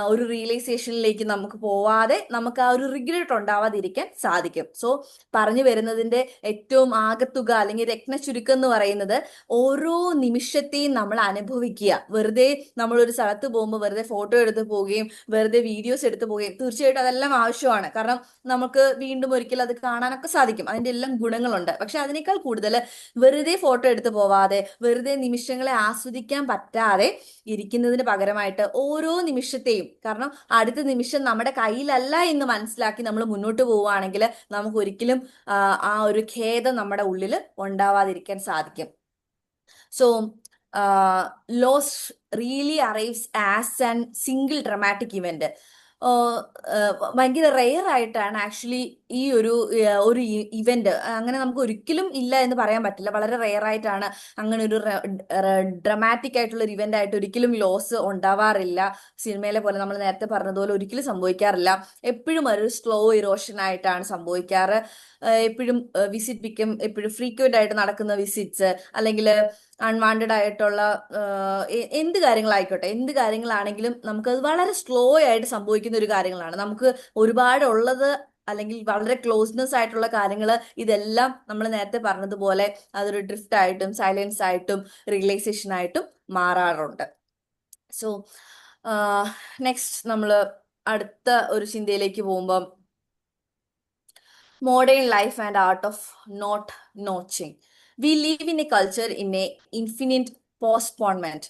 ഒരു റിയലൈസേഷനിലേക്ക് നമുക്ക് പോവാതെ നമുക്ക് ആ ഒരു റിഗ്രറ്റ് ഉണ്ടാവാതിരിക്കാൻ സാധിക്കും. സോ പറഞ്ഞു വരുന്നതിന്റെ ഏറ്റവും ആകത്തുക അല്ലെങ്കിൽ രത്ന ചുരുക്കം എന്ന് പറയുന്നത്, ഓരോ നിമിഷത്തെയും നമ്മൾ അനുഭവിക്കുക. വെറുതെ നമ്മളൊരു സ്ഥലത്ത് പോകുമ്പോൾ വെറുതെ ഫോട്ടോ എടുത്ത് പോവുകയും വെറുതെ വീഡിയോസ് എടുത്ത് പോവുകയും, തീർച്ചയായിട്ടും അതെല്ലാം ആവശ്യമാണ്. കാരണം നമുക്ക് വീണ്ടും ഒരിക്കൽ അത് കാണാനൊക്കെ സാധിക്കും, അതിന്റെ എല്ലാം ഗുണങ്ങളുണ്ട്. പക്ഷെ അതിനേക്കാൾ കൂടുതൽ വെറുതെ ഫോട്ടോ എടുത്ത് പോവാതെ, വെറുതെ നിമിഷങ്ങളെ ആസ്വദിക്കാൻ പറ്റാതെ ഇരിക്കുന്നതിന് പകരമായിട്ട് ഓരോ നിമിഷത്തെയും, കാരണം അടുത്ത നിമിഷം നമ്മുടെ കയ്യിലല്ല എന്ന് മനസ്സിലാക്കി നമ്മൾ മുന്നോട്ട് പോവുകയാണെങ്കിൽ നമുക്ക് ഒരിക്കലും ആ ഒരു ഖേദം നമ്മുടെ ഉള്ളിൽ ഉണ്ടാവാതിരിക്കാൻ സാധിക്കും. So, loss really arrives as an single dramatic event. ഭയങ്കര റെയർ ആയിട്ടാണ് ആക്ച്വലി ഈ ഒരു ഇവന്റ്. അങ്ങനെ നമുക്ക് ഒരിക്കലും ഇല്ല എന്ന് പറയാൻ പറ്റില്ല. വളരെ റെയർ ആയിട്ടാണ് അങ്ങനെ ഒരു ഡ്രമാറ്റിക് ആയിട്ടുള്ള ഒരു ഇവന്റ് ആയിട്ട് ഒരിക്കലും ലോസ് ഉണ്ടാവാറില്ല. സിനിമയിലെ പോലെ നമ്മൾ നേരത്തെ പറഞ്ഞതുപോലെ ഒരിക്കലും സംഭവിക്കാറില്ല. എപ്പോഴും ഒരു സ്ലോ ഇറോഷൻ ആയിട്ടാണ് സംഭവിക്കാറ്. എപ്പോഴും വിസിറ്റ് പിക്കും എപ്പോഴും ഫ്രീക്വന്റ് ആയിട്ട് നടക്കുന്ന വിസിറ്റ്സ്, അല്ലെങ്കിൽ അൺവാണ്ടഡ് ആയിട്ടുള്ള എന്ത് കാര്യങ്ങളാണെങ്കിലും നമുക്കത് വളരെ സ്ലോ ആയിട്ട് സംഭവിക്കുന്ന ഒരു കാര്യങ്ങളാണ്. നമുക്ക് ഒരുപാട് ഉള്ളത് അല്ലെങ്കിൽ വളരെ ക്ലോസ്നെസ് ആയിട്ടുള്ള കാര്യങ്ങൾ, ഇതെല്ലാം നമ്മൾ നേരത്തെ പറഞ്ഞതുപോലെ അതൊരു ഡ്രിഫ്റ്റ് ആയിട്ടും സൈലൻസ് ആയിട്ടും റിയലൈസേഷൻ ആയിട്ടും മാറാറുണ്ട്. സോ നെക്സ്റ്റ് നമ്മൾ അടുത്ത ഒരു ചിന്തയിലേക്ക് പോകുമ്പം, modern life and art of not notching. We live in a culture in a infinite postponement.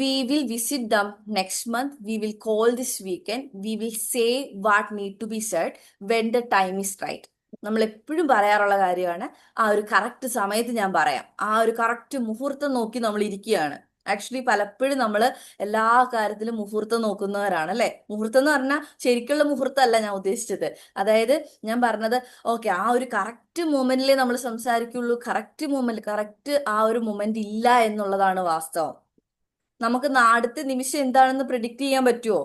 We will visit them next month. We will call this weekend. We will say what need to be said when the time is right. നമ്മൾ എപ്പോഴും പറയാറുള്ള കാര്യമാണ്, ആ ഒരു correct സമയത്ത് ഞാൻ പറയാം, ആ ഒരു കറക്റ്റ് മുഹൂർത്തം നോക്കി നമ്മൾ ഇരിക്കുകയാണ്. ആക്ച്വലി പലപ്പോഴും നമ്മൾ എല്ലാ കാര്യത്തിലും മുഹൂർത്തം നോക്കുന്നവരാണ്, അല്ലെ? മുഹൂർത്തം എന്ന് പറഞ്ഞാൽ ശരിക്കുള്ള മുഹൂർത്തം അല്ല ഞാൻ ഉദ്ദേശിച്ചത്. അതായത് ഞാൻ പറഞ്ഞത്, ഓക്കെ, ആ ഒരു കറക്റ്റ് മൊമെന്റിലേ നമ്മൾ സംസാരിക്കുള്ളൂ. കറക്റ്റ് ആ ഒരു മൊമെന്റ് ഇല്ല എന്നുള്ളതാണ് വാസ്തവം. നമുക്ക് അടുത്ത നിമിഷം എന്താണെന്ന് പ്രെഡിക്റ്റ് ചെയ്യാൻ പറ്റുമോ?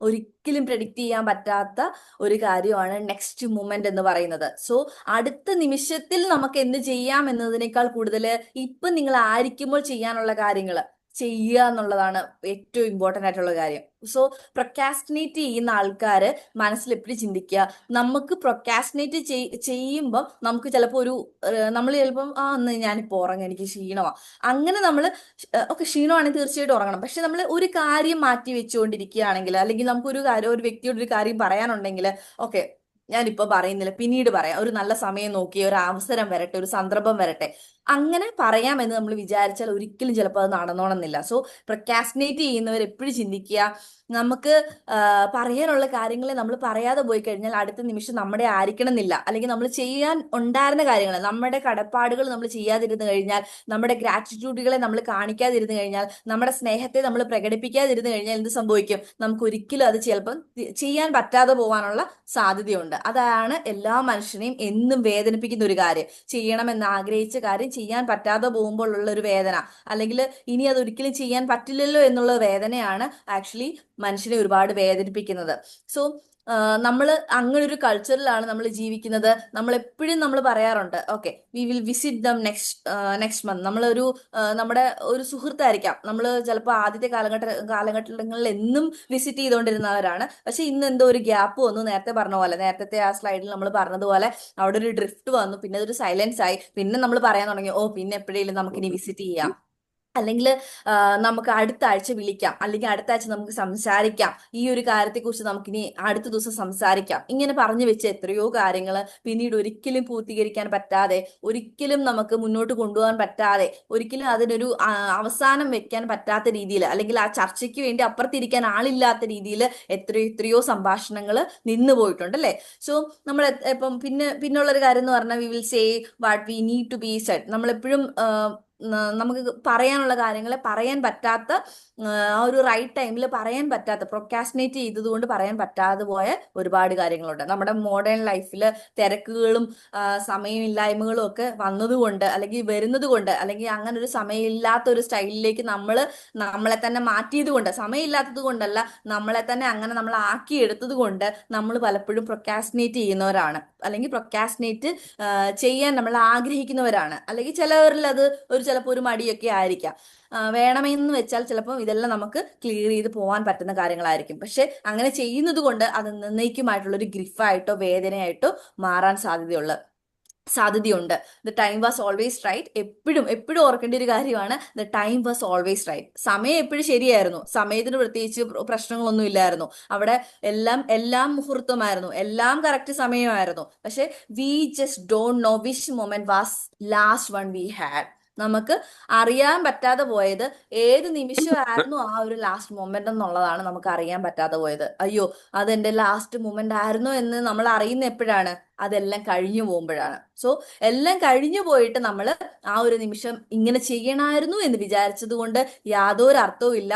ഒരിക്കലും പ്രെഡിക്റ്റ് ചെയ്യാൻ പറ്റാത്ത ഒരു കാര്യമാണ് നെക്സ്റ്റ് മൊമെന്റ് എന്ന് പറയുന്നത്. സോ അടുത്ത നിമിഷത്തിൽ നമുക്ക് എന്ത് ചെയ്യാം എന്നതിനേക്കാൾ കൂടുതൽ ഇപ്പം നിങ്ങൾ ആയിരിക്കുമ്പോൾ ചെയ്യാനുള്ള കാര്യങ്ങൾ ചെയ്യുക എന്നുള്ളതാണ് ഏറ്റവും ഇമ്പോർട്ടൻ്റ് ആയിട്ടുള്ള കാര്യം. സോ പ്രൊക്കാസ്റ്റിനേറ്റ് ചെയ്യുന്ന ആൾക്കാർ മനസ്സിൽ എപ്പോഴും ചിന്തിക്കുക, നമുക്ക് പ്രൊക്കാസ്റ്റിനേറ്റ് ചെയ്യുമ്പം നമുക്ക് ചിലപ്പോൾ നമ്മൾ ചിലപ്പം ഞാനിപ്പോൾ ഉറങ്ങും, എനിക്ക് ക്ഷീണമാണ്, അങ്ങനെ നമ്മൾ ഓക്കെ, ക്ഷീണമാണെങ്കിൽ തീർച്ചയായിട്ടും ഉറങ്ങണം. പക്ഷെ നമ്മൾ ഒരു കാര്യം മാറ്റി വെച്ചുകൊണ്ടിരിക്കുകയാണെങ്കിൽ, അല്ലെങ്കിൽ നമുക്ക് ഒരു വ്യക്തിയോട് ഒരു കാര്യം പറയാനുണ്ടെങ്കിൽ, ഓക്കെ, ഞാനിപ്പോൾ പറയുന്നില്ല, പിന്നീട് പറയാം, ഒരു നല്ല സമയം നോക്കി, ഒരു അവസരം വരട്ടെ, ഒരു സന്ദർഭം വരട്ടെ, അങ്ങനെ പറയാമെന്ന് നമ്മൾ വിചാരിച്ചാൽ ഒരിക്കലും ചിലപ്പോൾ അത് നടന്നോണമെന്നില്ല. സോ പ്രൊക്കാസ്റ്റിനേറ്റ് ചെയ്യുന്നവർ എപ്പോഴും ചിന്തിക്കുക, നമുക്ക് പറയാനുള്ള കാര്യങ്ങളെ നമ്മൾ പറയാതെ പോയി കഴിഞ്ഞാൽ അടുത്ത നിമിഷം നമ്മുടെ ആയിരിക്കണമെന്നില്ല. അല്ലെങ്കിൽ നമ്മൾ ചെയ്യാൻ ഉണ്ടായിരുന്ന കാര്യങ്ങൾ, നമ്മുടെ കടപ്പാടുകൾ നമ്മൾ ചെയ്യാതിരുന്നു കഴിഞ്ഞാൽ, നമ്മുടെ ഗ്രാറ്റിറ്റ്യൂഡുകളെ നമ്മൾ കാണിക്കാതിരുന്നു കഴിഞ്ഞാൽ, നമ്മുടെ സ്നേഹത്തെ നമ്മൾ പ്രകടിപ്പിക്കാതിരുന്നു കഴിഞ്ഞാൽ എന്ത് സംഭവിക്കും? നമുക്ക് ഒരിക്കലും അത് ചിലപ്പം ചെയ്യാൻ പറ്റാതെ പോകാനുള്ള സാധ്യതയുണ്ട്. അതാണ് എല്ലാ മനുഷ്യനെയും എന്നും വേദനിപ്പിക്കുന്ന ഒരു കാര്യം. ചെയ്യണമെന്ന് ആഗ്രഹിച്ച കാര്യം ചെയ്യാൻ പറ്റാതെ പോകുമ്പോൾ ഉള്ള ഒരു വേദന, അല്ലെങ്കിൽ ഇനി അത് ഒരിക്കലും ചെയ്യാൻ പറ്റില്ലല്ലോ എന്നുള്ള വേദനയാണ് ആക്ച്വലി മനുഷ്യനെ ഒരുപാട് വേദനിപ്പിക്കുന്നത്. സോ നമ്മൾ അങ്ങനെ ഒരു കൾച്ചറിലാണ് നമ്മൾ ജീവിക്കുന്നത്. നമ്മൾ എപ്പോഴും നമ്മൾ പറയാറുണ്ട്, okay, we will visit dum next month. നമ്മുടെ ഒരു സുഹൃത്തായിരിക്കാം, നമ്മൾ ചിലപ്പോൾ ആദ്യത്തെ കാലഘട്ടങ്ങളിൽ എന്നും വിസിറ്റ് ചെയ്തുകൊണ്ടിരുന്നവരാണ്. പക്ഷെ ഇന്ന് എന്തോ ഒരു ഗ്യാപ്പ് വന്നു. നേരത്തെ പറഞ്ഞ പോലെ, നേരത്തെ ആ സ്ലൈഡിൽ നമ്മൾ പറഞ്ഞതുപോലെ അവിടെ ഒരു ഡ്രിഫ്റ്റ് വന്നു, പിന്നെ അതൊരു സൈലൻസ് ആയി, പിന്നെ നമ്മൾ പറയാൻ തുടങ്ങി, പിന്നെ എപ്പോഴേലും നമുക്കിനി വിസിറ്റ് ചെയ്യാം. അല്ലെങ്കിൽ നമുക്ക് അടുത്ത ആഴ്ച വിളിക്കാം, അല്ലെങ്കിൽ അടുത്ത ആഴ്ച നമുക്ക് സംസാരിക്കാം, ഈ ഒരു കാര്യത്തെക്കുറിച്ച് നമുക്കിനി അടുത്ത ദിവസം സംസാരിക്കാം, ഇങ്ങനെ പറഞ്ഞു വെച്ച എത്രയോ കാര്യങ്ങൾ പിന്നീട് ഒരിക്കലും പൂർത്തീകരിക്കാൻ പറ്റാതെ, ഒരിക്കലും നമുക്ക് മുന്നോട്ട് കൊണ്ടുപോകാൻ പറ്റാതെ, ഒരിക്കലും അതിനൊരു അവസാനം വെക്കാൻ പറ്റാത്ത രീതിയിൽ, അല്ലെങ്കിൽ ആ ചർച്ചയ്ക്ക് വേണ്ടി അപ്പുറത്തിരിക്കാൻ ആളില്ലാത്ത രീതിയിൽ എത്രയോ എത്രയോ സംഭാഷണങ്ങൾ നിന്നു പോയിട്ടുണ്ട് അല്ലേ. സോ നമ്മൾ ഇപ്പം പിന്നുള്ളൊരു കാര്യം എന്ന് പറഞ്ഞാൽ we will say what we need to be said. നമ്മളെപ്പോഴും നമുക്ക് പറയാനുള്ള കാര്യങ്ങളെ പറയാൻ പറ്റാത്ത, ആ ഒരു റൈറ്റ് ടൈമിൽ പറയാൻ പറ്റാത്ത, പ്രൊക്കാസ്റ്റിനേറ്റ് ചെയ്തതുകൊണ്ട് പറയാൻ പറ്റാതെ പോയ ഒരുപാട് കാര്യങ്ങളുണ്ട്. നമ്മുടെ മോഡേൺ ലൈഫിൽ തിരക്കുകളും സമയമില്ലായ്മകളും ഒക്കെ വന്നതുകൊണ്ട്, അല്ലെങ്കിൽ വരുന്നത് കൊണ്ട്, അല്ലെങ്കിൽ അങ്ങനെ ഒരു സമയമില്ലാത്ത ഒരു സ്റ്റൈലിലേക്ക് നമ്മളെ തന്നെ മാറ്റിയത് കൊണ്ട്, സമയമില്ലാത്തത് കൊണ്ടല്ല, നമ്മളെ തന്നെ അങ്ങനെ നമ്മൾ ആക്കിയെടുത്തത് കൊണ്ട് നമ്മൾ പലപ്പോഴും പ്രൊക്കാസ്റ്റിനേറ്റ് ചെയ്യുന്നവരാണ്, അല്ലെങ്കിൽ പ്രൊക്കാസ്റ്റിനേറ്റ് ചെയ്യാൻ നമ്മൾ ആഗ്രഹിക്കുന്നവരാണ്. അല്ലെങ്കിൽ ചിലവരിൽ അത് ചിലപ്പോൾ ഒരു മടിയൊക്കെ ആയിരിക്കാം. വേണമെന്ന് വെച്ചാൽ ചിലപ്പോൾ ഇതെല്ലാം നമുക്ക് ക്ലിയർ ചെയ്ത് പോകാൻ പറ്റുന്ന കാര്യങ്ങളായിരിക്കും. പക്ഷെ അങ്ങനെ ചെയ്യുന്നത് കൊണ്ട് അത് നിർണ്ണയിക്കുമായിട്ടുള്ള ഒരു ഗ്രിഫായിട്ടോ വേദനയായിട്ടോ മാറാൻ സാധ്യതയുണ്ട്. The time was always right. എപ്പോഴും ഓർക്കേണ്ട ഒരു കാര്യമാണ്, the time was always right. സമയം എപ്പോഴും ശരിയായിരുന്നു, സമയത്തിന് പ്രത്യേകിച്ച് പ്രശ്നങ്ങളൊന്നും ഇല്ലായിരുന്നു. അവിടെ എല്ലാം മുഹൂർത്തമായിരുന്നു, എല്ലാം കറക്റ്റ് സമയമായിരുന്നു. പക്ഷെ we just don't know which moment was last one we had. നമുക്ക് അറിയാൻ പറ്റാതെ പോയത് ഏത് നിമിഷമായിരുന്നു ആ ഒരു ലാസ്റ്റ് മൊമെന്റ് എന്നുള്ളതാണ് നമുക്ക് അറിയാൻ പറ്റാതെ പോയത്. അയ്യോ, അതെന്റെ ലാസ്റ്റ് മൊമെന്റ് ആയിരുന്നു എന്ന് നമ്മൾ അറിയുന്ന എപ്പോഴാണ്? അതെല്ലാം കഴിഞ്ഞു പോകുമ്പോഴാണ്. സോ എല്ലാം കഴിഞ്ഞു പോയിട്ട് നമ്മൾ ആ ഒരു നിമിഷം ഇങ്ങനെ ചെയ്യണമായിരുന്നു എന്ന് വിചാരിച്ചത് കൊണ്ട് യാതൊരു അർത്ഥവും ഇല്ല.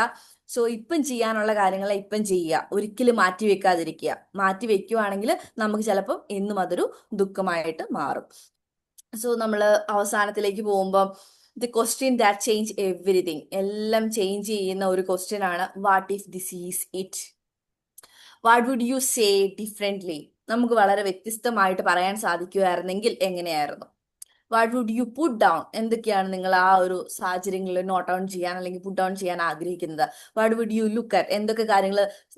സോ ഇപ്പം ചെയ്യാനുള്ള കാര്യങ്ങളെ ഇപ്പം ചെയ്യുക, ഒരിക്കലും മാറ്റി വെക്കാതിരിക്കുക. മാറ്റി വെക്കുവാണെങ്കിൽ നമുക്ക് ചിലപ്പം എന്നും അതൊരു ദുഃഖമായിട്ട് മാറും. സോ നമ്മൾ അവസാനത്തിലേക്ക് പോകുമ്പോൾ, the question that change everything, എല്ലാം ചേഞ്ച് ചെയ്യുന്ന ഒരു ക്വസ്റ്റ്യൻ ആണ്, what if this is it? What would you say differently? നമുക്ക് വളരെ വ്യത്യസ്തമായിട്ട് പറയാൻ സാധിക്കുമായിരുന്നെങ്കിൽ എങ്ങനെയായിരുന്നു? What would you put down? എന്തൊക്കെയാണ് നിങ്ങൾ ആ ഒരു സാഹചര്യങ്ങളിൽ നോട്ട് ഡൗൺ ചെയ്യാൻ അല്ലെങ്കിൽ പുട്ട് ഡൗൺ ചെയ്യാൻ ആഗ്രഹിക്കുന്നത്? What would you look at?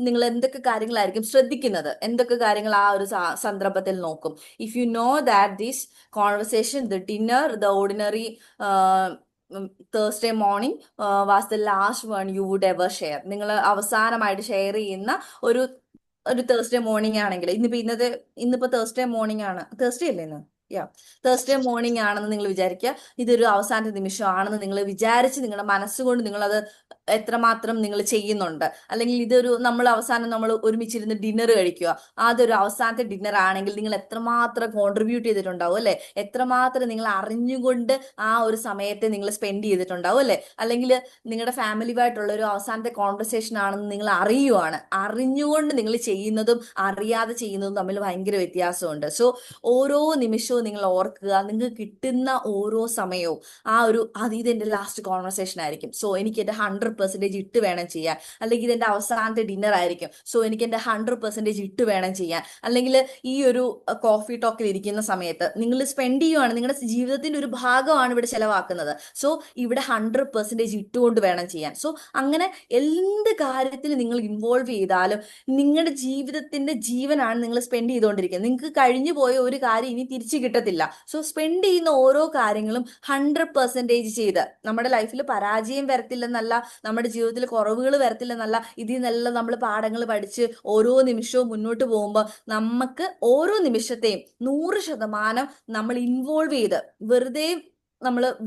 നിങ്ങൾ എന്തൊക്കെ കാര്യങ്ങളായിരിക്കും ശ്രദ്ധിക്കുന്നത്? എന്തൊക്കെ കാര്യങ്ങൾ ആ ഒരു സന്ദർഭത്തിൽ നോക്കും? If you know that this conversation, the dinner, the ordinary Thursday morning was the last one you would ever share. നിങ്ങൾ അവസാനമായിട്ട് ഷെയർ ചെയ്യുന്ന ഒരു Thursday മോർണിംഗ് ആണെങ്കിൽ, ഇന്നിപ്പോ Thursday മോർണിംഗ് ആണ്, Thursday അല്ലേ ഇന്ന്? Thursday മോർണിംഗ് ആണെന്ന് നിങ്ങൾ വിചാരിക്കുക. ഇതൊരു അവസാന നിമിഷമാണെന്ന് നിങ്ങൾ വിചാരിച്ച് നിങ്ങളുടെ മനസ്സുകൊണ്ട് നിങ്ങളത് എത്രമാത്രം നിങ്ങൾ ചെയ്യുന്നുണ്ട്, അല്ലെങ്കിൽ നമ്മൾ ഒരുമിച്ചിരുന്ന് ഡിന്നർ കഴിക്കുക, അതൊരു അവസാനത്തെ ഡിന്നർ ആണെങ്കിൽ നിങ്ങൾ എത്രമാത്രം കോൺട്രിബ്യൂട്ട് ചെയ്തിട്ടുണ്ടാവും അല്ലെ? എത്രമാത്രം നിങ്ങൾ അറിഞ്ഞുകൊണ്ട് ആ ഒരു സമയത്തെ നിങ്ങൾ സ്പെൻഡ് ചെയ്തിട്ടുണ്ടാവും അല്ലെ? അല്ലെങ്കിൽ നിങ്ങളുടെ ഫാമിലിയുമായിട്ടുള്ള ഒരു അവസാനത്തെ കോൺവെർസേഷൻ ആണെന്ന് നിങ്ങൾ അറിഞ്ഞുകൊണ്ട് നിങ്ങൾ ചെയ്യുന്നതും അറിയാതെ ചെയ്യുന്നതും തമ്മിൽ ഭയങ്കര വ്യത്യാസമുണ്ട്. സോ ഓരോ നിമിഷവും നിങ്ങൾ ഓർക്കുക, നിങ്ങൾക്ക് കിട്ടുന്ന ഓരോ സമയവും ഇതെന്റെ ലാസ്റ്റ് കോൺവെർസേഷൻ ആയിരിക്കും, സോ എനിക്ക് എന്റെ 100% ഇട്ട് വേണം ചെയ്യാൻ. അല്ലെങ്കിൽ ഇതെന്റെ അവസാനത്തെ ഡിന്നർ ആയിരിക്കും, സോ എനിക്ക് എന്റെ 100% ഇട്ട് വേണം ചെയ്യാൻ. അല്ലെങ്കിൽ ഈ ഒരു കോഫി ടോക്കിൽ ഇരിക്കുന്ന സമയത്ത് നിങ്ങൾ സ്പെൻഡ് ചെയ്യുവാണ്, നിങ്ങളുടെ ജീവിതത്തിന്റെ ഒരു ഭാഗമാണ് ഇവിടെ ചെലവാക്കുന്നത്, സോ ഇവിടെ 100% ഇട്ടുകൊണ്ട് വേണം ചെയ്യാൻ. സോ അങ്ങനെ എന്ത് കാര്യത്തിൽ നിങ്ങൾ ഇൻവോൾവ് ചെയ്താലും നിങ്ങളുടെ ജീവിതത്തിന്റെ ജീവനാണ് നിങ്ങൾ സ്പെൻഡ് ചെയ്തുകൊണ്ടിരിക്കുന്നത്. നിങ്ങൾക്ക് കഴിഞ്ഞു പോയ ഒരു കാര്യം ഇനി തിരിച്ചു കിട്ടത്തില്ല. സോ സ്പെൻഡ് ചെയ്യുന്ന ഓരോ കാര്യങ്ങളും 100% ചെയ്ത്, നമ്മുടെ ലൈഫിൽ പരാജയം വരത്തില്ലെന്നല്ല, നമ്മുടെ ജീവിതത്തിൽ കുറവുകൾ വരത്തില്ലെന്നല്ല, ഇതിൽ നിന്നെല്ലാം നമ്മൾ പാഠങ്ങൾ പഠിച്ച് ഓരോ നിമിഷവും മുന്നോട്ട് പോകുമ്പോൾ നമുക്ക് ഓരോ നിമിഷത്തെയും 100% നമ്മൾ ഇൻവോൾവ് ചെയ്ത്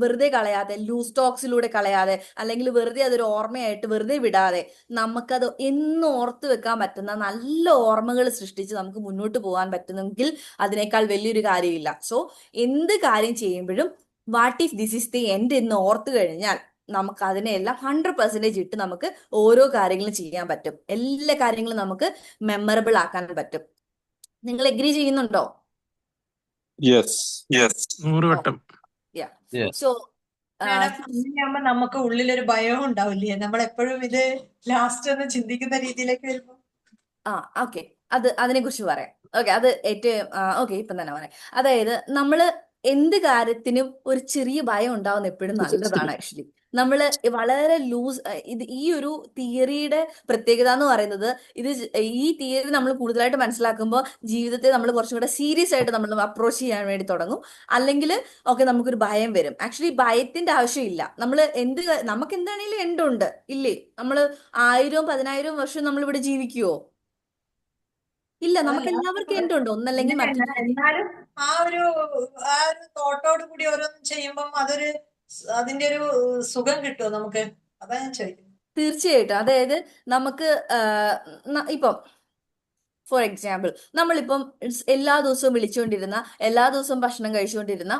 വെറുതെ കളയാതെ, ലൂസ് ടോക്സിലൂടെ കളയാതെ, അല്ലെങ്കിൽ വെറുതെ അതൊരു ഓർമ്മയായിട്ട് വെറുതെ വിടാതെ, നമുക്കത് എന്നും ഓർത്ത് വെക്കാൻ പറ്റുന്ന നല്ല ഓർമ്മകൾ സൃഷ്ടിച്ച് നമുക്ക് മുന്നോട്ട് പോകാൻ പറ്റുന്നെങ്കിൽ അതിനേക്കാൾ വലിയൊരു കാര്യമില്ല. സോ എന്ത് കാര്യം ചെയ്യുമ്പോഴും what if this is the end എന്ന് ഓർത്തു കഴിഞ്ഞാൽ നമുക്ക് അതിനെല്ലാം 100% ഇട്ട് നമുക്ക് ഓരോ കാര്യങ്ങളും ചെയ്യാൻ പറ്റും. എല്ലാ കാര്യങ്ങളും നമുക്ക് മെമ്മറബിൾ ആക്കാൻ പറ്റും. നിങ്ങൾ എഗ്രി ചെയ്യുന്നുണ്ടോ? യെസ്. 100 വട്ടം. Yes. സോ മാഡം, അങ്ങനെയാകുമ്പോ നമുക്ക് ഉള്ളിലൊരു ഭയവും ഉണ്ടാവില്ലേ, നമ്മൾ എപ്പോഴും ഇത് ലാസ്റ്റ് എന്ന് ചിന്തിക്കുന്ന രീതിയിലേക്ക് വരുമ്പോ? ഓക്കെ, അതിനെ കുറിച്ച് പറയാം. ഓക്കെ, അത് ഏറ്റവും ഓക്കെ, ഇപ്പം തന്നെ പറയാം. അതായത് എന്ത് കാര്യത്തിനും ഒരു ചെറിയ ഭയം ഉണ്ടാവുന്ന എപ്പോഴും നല്ലതാണ് ആക്ച്വലി. നമ്മൾ വളരെ ലൂസ് ഇത് ഈ ഒരു തിയറിയുടെ പ്രത്യേകത എന്ന് പറയുന്നത് ഈ തിയറി നമ്മൾ കൂടുതലായിട്ട് മനസ്സിലാക്കുമ്പോൾ ജീവിതത്തെ നമ്മൾ കുറച്ചും കൂടെ സീരിയസ് ആയിട്ട് നമ്മൾ അപ്രോച്ച് ചെയ്യാൻ വേണ്ടി തുടങ്ങും. അല്ലെങ്കിൽ ഓക്കെ നമുക്കൊരു ഭയം വരും. ആക്ച്വലി ഭയത്തിന്റെ ആവശ്യമില്ല. നമുക്ക് എന്താണെങ്കിലും എൻഡുണ്ട് ഇല്ലേ? നമ്മൾ 1000-10,000 വർഷം നമ്മൾ ഇവിടെ ജീവിക്കുവോ? ഇല്ല, നമുക്ക് അതല്ല എല്ലാവർക്കും എൻഡുണ്ട്, ഒന്നല്ലെങ്കിൽ മറ്റൊരു രീതി. എന്നാലും ആ ഒരു തോട്ടോട് കൂടി ഓരോന്നും ചെയ്യുമ്പം അതിന്റെ ഒരു സുഖം കിട്ടുമോ നമുക്ക്? അതാ ഞാൻ ചോദിക്കുന്നത്. തീർച്ചയായിട്ടും. അതായത് നമുക്ക് ഇപ്പം ഫോർ എക്സാമ്പിൾ നമ്മളിപ്പം എല്ലാ ദിവസവും വിളിച്ചുകൊണ്ടിരുന്ന, എല്ലാ ദിവസവും ഭക്ഷണം കഴിച്ചുകൊണ്ടിരുന്ന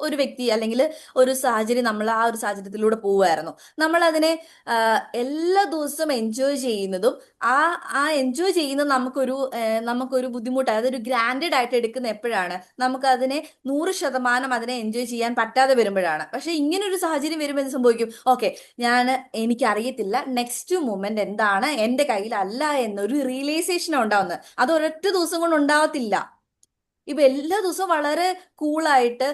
ഒരു വ്യക്തി അല്ലെങ്കിൽ ഒരു സാഹചര്യം, നമ്മൾ ആ ഒരു സാഹചര്യത്തിലൂടെ പോവുമായിരുന്നു. നമ്മൾ അതിനെ എല്ലാ ദിവസവും എൻജോയ് ചെയ്യുന്നതും ആ എൻജോയ് ചെയ്യുന്നത് നമുക്കൊരു ബുദ്ധിമുട്ടാണ്. അതൊരു ഗ്രാൻഡഡ് ആയിട്ട് എടുക്കുന്ന എപ്പോഴാണ്? നമുക്ക് അതിനെ 100% അതിനെ എൻജോയ് ചെയ്യാൻ പറ്റാതെ വരുമ്പോഴാണ്. പക്ഷെ ഇങ്ങനെ ഒരു സാഹചര്യം വരുമ്പോൾ എന്ത് സംഭവിക്കും? ഓക്കെ, എനിക്കറിയത്തില്ല നെക്സ്റ്റ് മൊമെന്റ് എന്താണ്, എന്റെ കയ്യിലല്ല എന്നൊരു റിയലൈസേഷൻ ഉണ്ടാവുന്നത്. അത് ഒരൊറ്റ ദിവസം കൊണ്ട് ഉണ്ടാവത്തില്ല. ഇപ്പൊ എല്ലാ ദിവസവും വളരെ കൂളായിട്ട്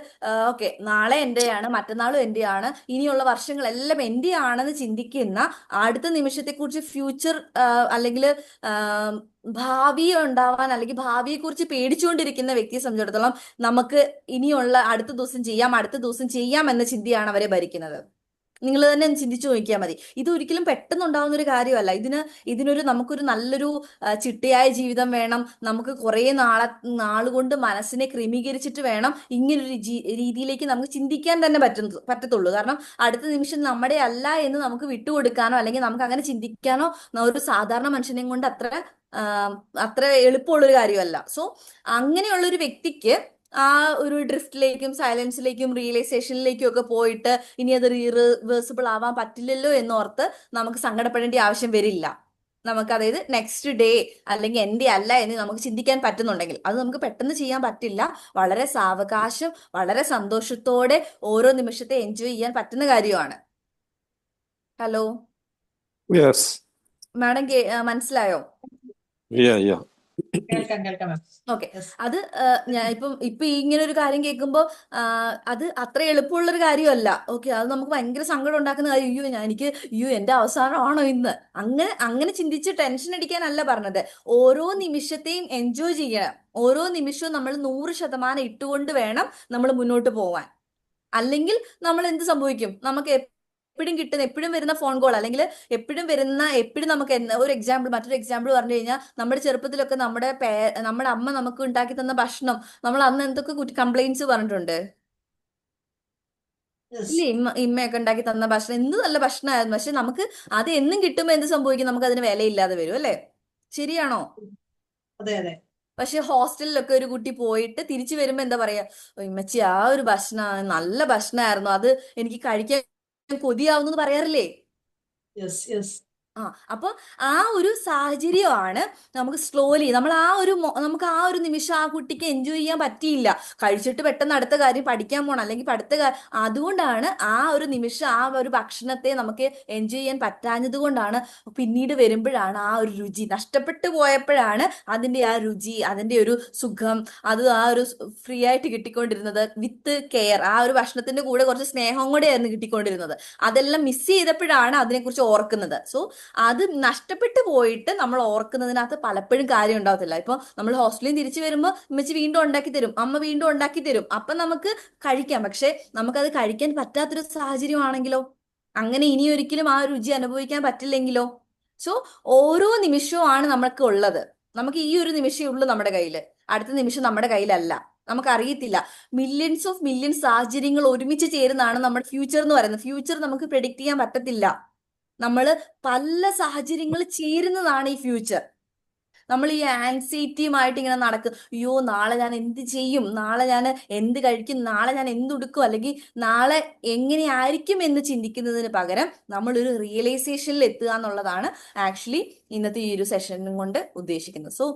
ഓക്കെ നാളെ എന്റെയാണ്, മറ്റന്നാളും എന്റെയാണ്, ഇനിയുള്ള വർഷങ്ങളെല്ലാം എന്റെയാണെന്ന് ചിന്തിക്കുന്ന, അടുത്ത നിമിഷത്തെക്കുറിച്ച് ഫ്യൂച്ചർ അല്ലെങ്കിൽ ഭാവി ഉണ്ടാവാൻ അല്ലെങ്കിൽ ഭാവിയെ കുറിച്ച് പേടിച്ചുകൊണ്ടിരിക്കുന്ന വ്യക്തിയെ സംബന്ധിച്ചിടത്തോളം നമുക്ക് ഇനിയുള്ള അടുത്ത ദിവസം ചെയ്യാം എന്ന ചിന്തയാണ് അവരെ ഭരിക്കുന്നത്. നിങ്ങൾ തന്നെ ചിന്തിച്ചു നോക്കിയാൽ മതി. ഇത് ഒരിക്കലും പെട്ടെന്ന് ഉണ്ടാവുന്ന ഒരു കാര്യമല്ല. നമുക്കൊരു നല്ലൊരു ചിട്ടയായ ജീവിതം വേണം. നമുക്ക് കുറെ നാളുകൊണ്ട് മനസ്സിനെ ക്രമീകരിച്ചിട്ട് വേണം ഇങ്ങനൊരു രീതിയിലേക്ക് നമുക്ക് ചിന്തിക്കാൻ തന്നെ പറ്റത്തുള്ളൂ. കാരണം അടുത്ത നിമിഷം നമ്മുടെ അല്ല എന്ന് നമുക്ക് വിട്ടുകൊടുക്കാനോ അല്ലെങ്കിൽ നമുക്ക് അങ്ങനെ ചിന്തിക്കാനോ ഒരു സാധാരണ മനുഷ്യനെ കൊണ്ട് അത്ര എളുപ്പമുള്ളൊരു കാര്യമല്ല. സോ അങ്ങനെയുള്ള ഒരു വ്യക്തിക്ക് ആ ഒരു ഡ്രിഫ്റ്റിലേക്കും സൈലൻസിലേക്കും റിയലൈസേഷനിലേക്കും ഒക്കെ പോയിട്ട് ഇനി അത് റിവേഴ്സിബിൾ ആവാൻ പറ്റില്ലല്ലോ എന്നോർത്ത് നമുക്ക് സങ്കടപ്പെടേണ്ട ആവശ്യം വരില്ല. നമുക്ക് അതായത് നെക്സ്റ്റ് ഡേ അല്ലെങ്കിൽ എന്റെ അല്ല എന്ന് നമുക്ക് ചിന്തിക്കാൻ പറ്റുന്നുണ്ടെങ്കിൽ അത് നമുക്ക് പെട്ടെന്ന് ചെയ്യാൻ പറ്റില്ല. വളരെ സാവകാശം, വളരെ സന്തോഷത്തോടെ ഓരോ നിമിഷത്തെ എൻജോയ് ചെയ്യാൻ പറ്റുന്ന കാര്യമാണ്. ഹലോ യെസ്, മാഡം, മനസ്സിലായോ? കേൾക്കാം മാം. ഓക്കെ. അത് ഞാൻ ഇപ്പൊ ഇങ്ങനെ ഒരു കാര്യം കേൾക്കുമ്പോൾ അത് അത്ര എളുപ്പമുള്ളൊരു കാര്യമല്ല. ഓക്കെ, അത് നമുക്ക് ഭയങ്കര സങ്കടം ഉണ്ടാക്കുന്ന കാര്യം. എന്റെ അവസാനമാണോ ഇന്ന്? അങ്ങനെ ചിന്തിച്ച് ടെൻഷൻ അടിക്കാനല്ല പറഞ്ഞത്. ഓരോ നിമിഷത്തെയും എൻജോയ് ചെയ്യണം. ഓരോ നിമിഷവും നമ്മൾ 100% ഇട്ടുകൊണ്ട് വേണം നമ്മൾ മുന്നോട്ട് പോവാൻ. അല്ലെങ്കിൽ നമ്മൾ എന്ത് സംഭവിക്കും? നമുക്ക് എപ്പോഴും വരുന്ന ഫോൺ കോൾ അല്ലെങ്കിൽ എപ്പോഴും നമുക്ക് മറ്റൊരു എക്സാമ്പിൾ പറഞ്ഞു കഴിഞ്ഞാൽ, നമ്മുടെ ചെറുപ്പത്തിലൊക്കെ നമ്മുടെ അമ്മ നമുക്ക് ഉണ്ടാക്കി തന്ന ഭക്ഷണം, നമ്മൾ അന്ന് എന്തൊക്കെ കംപ്ലൈന്റ്സ് പറഞ്ഞിട്ടുണ്ട് ഇല്ലേ? ഇമ്മയൊക്കെ ഉണ്ടാക്കി തന്ന ഭക്ഷണം എന്ത് നല്ല ഭക്ഷണമായിരുന്നു. പക്ഷെ നമുക്ക് അത് എന്നും കിട്ടുമ്പോൾ എന്ത് സംഭവിക്കും? നമുക്ക് അതിന് വിലയില്ലാതെ വരും അല്ലേ? ശരിയാണോ? അതെ അതെ. പക്ഷെ ഹോസ്റ്റലിലൊക്കെ ഒരു കുട്ടി പോയിട്ട് തിരിച്ചു വരുമ്പോ എന്താ പറയാ, ഇമ്മച്ചി ആ ഒരു ഭക്ഷണം നല്ല ഭക്ഷണമായിരുന്നു, അത് എനിക്ക് കഴിക്കാൻ കൊതിയാവുന്നു പറയാറില്ലേ? അപ്പൊ ആ ഒരു സാഹചര്യമാണ് നമുക്ക് സ്ലോലി നമുക്ക് ആ ഒരു നിമിഷം ആ കുട്ടിക്ക് എൻജോയ് ചെയ്യാൻ പറ്റിയില്ല. കഴിച്ചിട്ട് പെട്ടെന്ന് അടുത്ത കാര്യം പഠിക്കാൻ പോകണം അല്ലെങ്കിൽ അതുകൊണ്ടാണ് ആ ഒരു നിമിഷം ആ ഒരു ഭക്ഷണത്തെ നമുക്ക് എൻജോയ് ചെയ്യാൻ പറ്റാഞ്ഞത് കൊണ്ടാണ് പിന്നീട് വരുമ്പോഴാണ് ആ ഒരു രുചി നഷ്ടപ്പെട്ടു പോയപ്പോഴാണ് അതിന്റെ ആ രുചി, അതിന്റെ ഒരു സുഖം, അത് ആ ഒരു ഫ്രീ ആയിട്ട് കിട്ടിക്കൊണ്ടിരുന്നത് വിത്ത് കെയർ. ആ ഒരു ഭക്ഷണത്തിന്റെ കൂടെ കുറച്ച് സ്നേഹം കൂടെ ആയിരുന്നു കിട്ടിക്കൊണ്ടിരുന്നത്. അതെല്ലാം മിസ് ചെയ്തപ്പോഴാണ് അതിനെക്കുറിച്ച് ഓർക്കുന്നത്. സോ അത് നഷ്ടപ്പെട്ടു പോയിട്ട് നമ്മൾ ഓർക്കുന്നതിനകത്ത് പലപ്പോഴും കാര്യം ഉണ്ടാവത്തില്ല. ഇപ്പൊ നമ്മൾ ഹോസ്റ്റലിൽ തിരിച്ചു വരുമ്പോൾ ഉമ്മച്ചി വീണ്ടും ഉണ്ടാക്കി തരും, അമ്മ വീണ്ടും ഉണ്ടാക്കി തരും, അപ്പൊ നമുക്ക് കഴിക്കാം. പക്ഷെ നമുക്കത് കഴിക്കാൻ പറ്റാത്തൊരു സാഹചര്യമാണെങ്കിലോ, അങ്ങനെ ഇനി ഒരിക്കലും ആ രുചി അനുഭവിക്കാൻ പറ്റില്ലെങ്കിലോ? സോ ഓരോ നിമിഷവും നമുക്ക് ഉള്ളത്. നമുക്ക് ഈ ഒരു നിമിഷമേ ഉള്ളൂ നമ്മുടെ കയ്യിൽ. അടുത്ത നിമിഷം നമ്മുടെ കയ്യിലല്ല. നമുക്കറിയത്തില്ല. മില്യൺസ് സാഹചര്യങ്ങൾ ഒരുമിച്ച് ചേരുന്നതാണ് നമ്മുടെ ഫ്യൂച്ചർ എന്ന് പറയുന്നത്. ഫ്യൂച്ചർ നമുക്ക് പ്രെഡിക്റ്റ് ചെയ്യാൻ പറ്റത്തില്ല. പല സാഹചര്യങ്ങൾ ചേരുന്നതാണ് ഈ ഫ്യൂച്ചർ. നമ്മൾ ഈ ആൻസൈറ്റിയുമായിട്ട് ഇങ്ങനെ നടക്കും. അയ്യോ നാളെ ഞാൻ എന്ത് ചെയ്യും, നാളെ ഞാൻ എന്ത് കഴിക്കും, നാളെ ഞാൻ എന്തുടുക്കും, അല്ലെങ്കിൽ നാളെ എങ്ങനെയായിരിക്കും എന്ന് ചിന്തിക്കുന്നതിന് പകരം നമ്മളൊരു റിയലൈസേഷനിൽ എത്തുക എന്നുള്ളതാണ് ആക്ച്വലി ഇന്നത്തെ ഈ ഒരു സെഷനും കൊണ്ട് ഉദ്ദേശിക്കുന്നത്. സോ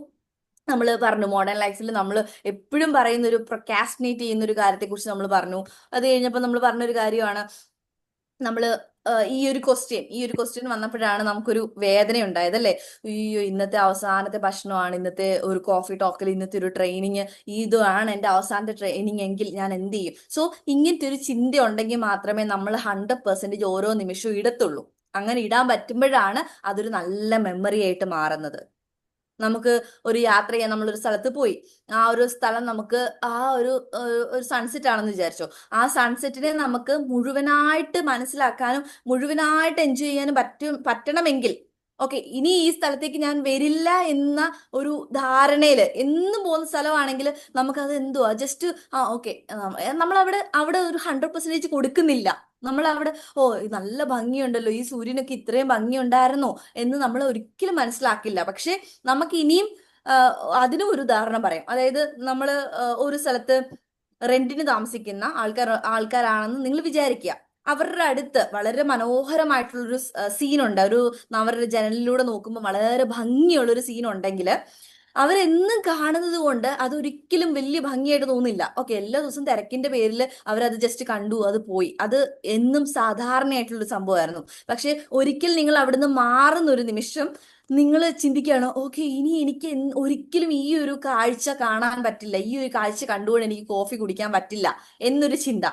നമ്മൾ പറഞ്ഞു, മോഡേൺ ലൈഫിൽ നമ്മൾ എപ്പോഴും പറയുന്ന ഒരു പ്രൊക്കാസ്റ്റിനേറ്റ് ചെയ്യുന്ന ഒരു കാര്യത്തെക്കുറിച്ച് നമ്മൾ പറഞ്ഞു. അത് കഴിഞ്ഞപ്പോൾ നമ്മൾ പറഞ്ഞൊരു കാര്യമാണ് നമ്മള് ഈ ഒരു ക്വസ്റ്റ്യൻ വന്നപ്പോഴാണ് നമുക്കൊരു വേദന ഉണ്ടായത് അല്ലേ. അയ്യോ, ഇന്നത്തെ അവസാനത്തെ ഭക്ഷണമാണ്, ഇന്നത്തെ ഒരു കോഫി ടോക്കിൽ, ഇന്നത്തെ ഒരു ട്രെയിനിങ്, ഇതാണ് എൻ്റെ അവസാനത്തെ ട്രെയിനിങ് എങ്കിൽ ഞാൻ എന്ത് ചെയ്യും. സോ ഇങ്ങനത്തെ ഒരു ചിന്ത ഉണ്ടെങ്കിൽ മാത്രമേ നമ്മൾ 100% ഓരോ നിമിഷവും ഇടത്തുള്ളൂ. അങ്ങനെ ഇടാൻ പറ്റുമ്പോഴാണ് അതൊരു നല്ല മെമ്മറി ആയിട്ട് മാറുന്നത്. നമുക്ക് ഒരു യാത്ര ചെയ്യാൻ നമ്മളൊരു സ്ഥലത്ത് പോയി, ആ ഒരു സ്ഥലം നമുക്ക് ആ ഒരു സൺസെറ്റ് ആണെന്ന് വിചാരിച്ചോ. ആ സൺസെറ്റിനെ നമുക്ക് മുഴുവനായിട്ട് മനസ്സിലാക്കാനും മുഴുവനായിട്ട് എൻജോയ് ചെയ്യാനും പറ്റണമെങ്കിൽ ഓക്കെ, ഇനി ഈ സ്ഥലത്തേക്ക് ഞാൻ വരില്ല എന്ന ഒരു ധാരണയില് എന്നും പോകുന്ന സ്ഥലമാണെങ്കിൽ നമുക്കത് എന്തുവാ ജസ്റ്റ് ഓക്കെ, നമ്മൾ അവിടെ ഒരു 100% കൊടുക്കുന്നില്ല. നമ്മൾ അവിടെ നല്ല ഭംഗിയുണ്ടല്ലോ, ഈ സൂര്യനൊക്കെ ഇത്രയും ഭംഗിയുണ്ടായിരുന്നോ എന്ന് നമ്മൾ ഒരിക്കലും മനസ്സിലാക്കില്ല. പക്ഷെ നമുക്ക് ഇനിയും അതിനും ഒരു ഉദാഹരണം പറയാം. അതായത് നമ്മൾ ഒരു സ്ഥലത്ത് റെന്റിന് താമസിക്കുന്ന ആൾക്കാരാണെന്ന് നിങ്ങൾ വിചാരിക്കുക. അവരുടെ അടുത്ത് വളരെ മനോഹരമായിട്ടുള്ളൊരു സീനുണ്ട്, അവരുടെ ജനലിലൂടെ നോക്കുമ്പോൾ വളരെ ഭംഗിയുള്ളൊരു സീൻ ഉണ്ടെങ്കിൽ അവരെന്നും കാണുന്നത് കൊണ്ട് അതൊരിക്കലും വലിയ ഭംഗിയായിട്ട് തോന്നില്ല. ഓക്കെ, എല്ലാ ദിവസവും തിരക്കിന്റെ പേരിൽ അവരത് ജസ്റ്റ് കണ്ടു, അത് പോയി, അത് എന്നും സാധാരണയായിട്ടുള്ളൊരു സംഭവമായിരുന്നു. പക്ഷെ ഒരിക്കൽ നിങ്ങൾ അവിടുന്ന് മാറുന്ന ഒരു നിമിഷം നിങ്ങൾ ചിന്തിക്കുകയാണ്, ഓക്കെ, ഇനി എനിക്ക് ഒരിക്കലും ഈ ഒരു കാഴ്ച കാണാൻ പറ്റില്ല, ഈ ഒരു കാഴ്ച കണ്ടുകൊണ്ട് എനിക്ക് കോഫി കുടിക്കാൻ പറ്റില്ല എന്നൊരു ചിന്ത.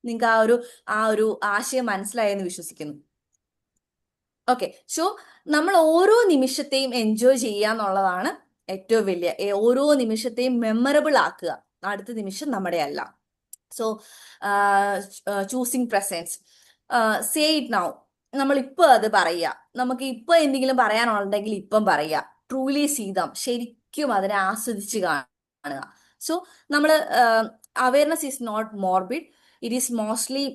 നിങ്ങൾക്ക് ആ ഒരു ആശയം മനസ്സിലായെന്ന് വിശ്വസിക്കുന്നു. ഓക്കെ, സോ നമ്മൾ ഓരോ നിമിഷത്തെയും എൻജോയ് ചെയ്യുക എന്നുള്ളതാണ് ഏറ്റവും വലിയ, ഓരോ നിമിഷത്തെയും മെമ്മറബിൾ ആക്കുക. അടുത്ത നിമിഷം നമ്മുടെ അല്ല. So choosing presence, say it now. നമ്മൾ ഇപ്പൊ അത് പറയുക. നമുക്ക് ഇപ്പൊ എന്തെങ്കിലും പറയാനുണ്ടെങ്കിൽ ഇപ്പം പറയുക. ട്രൂലി സീതം, ശരിക്കും അതിനെ ആസ്വദിച്ച് കാണുക. സോ നമ്മൾ awareness is not morbid, it is mostly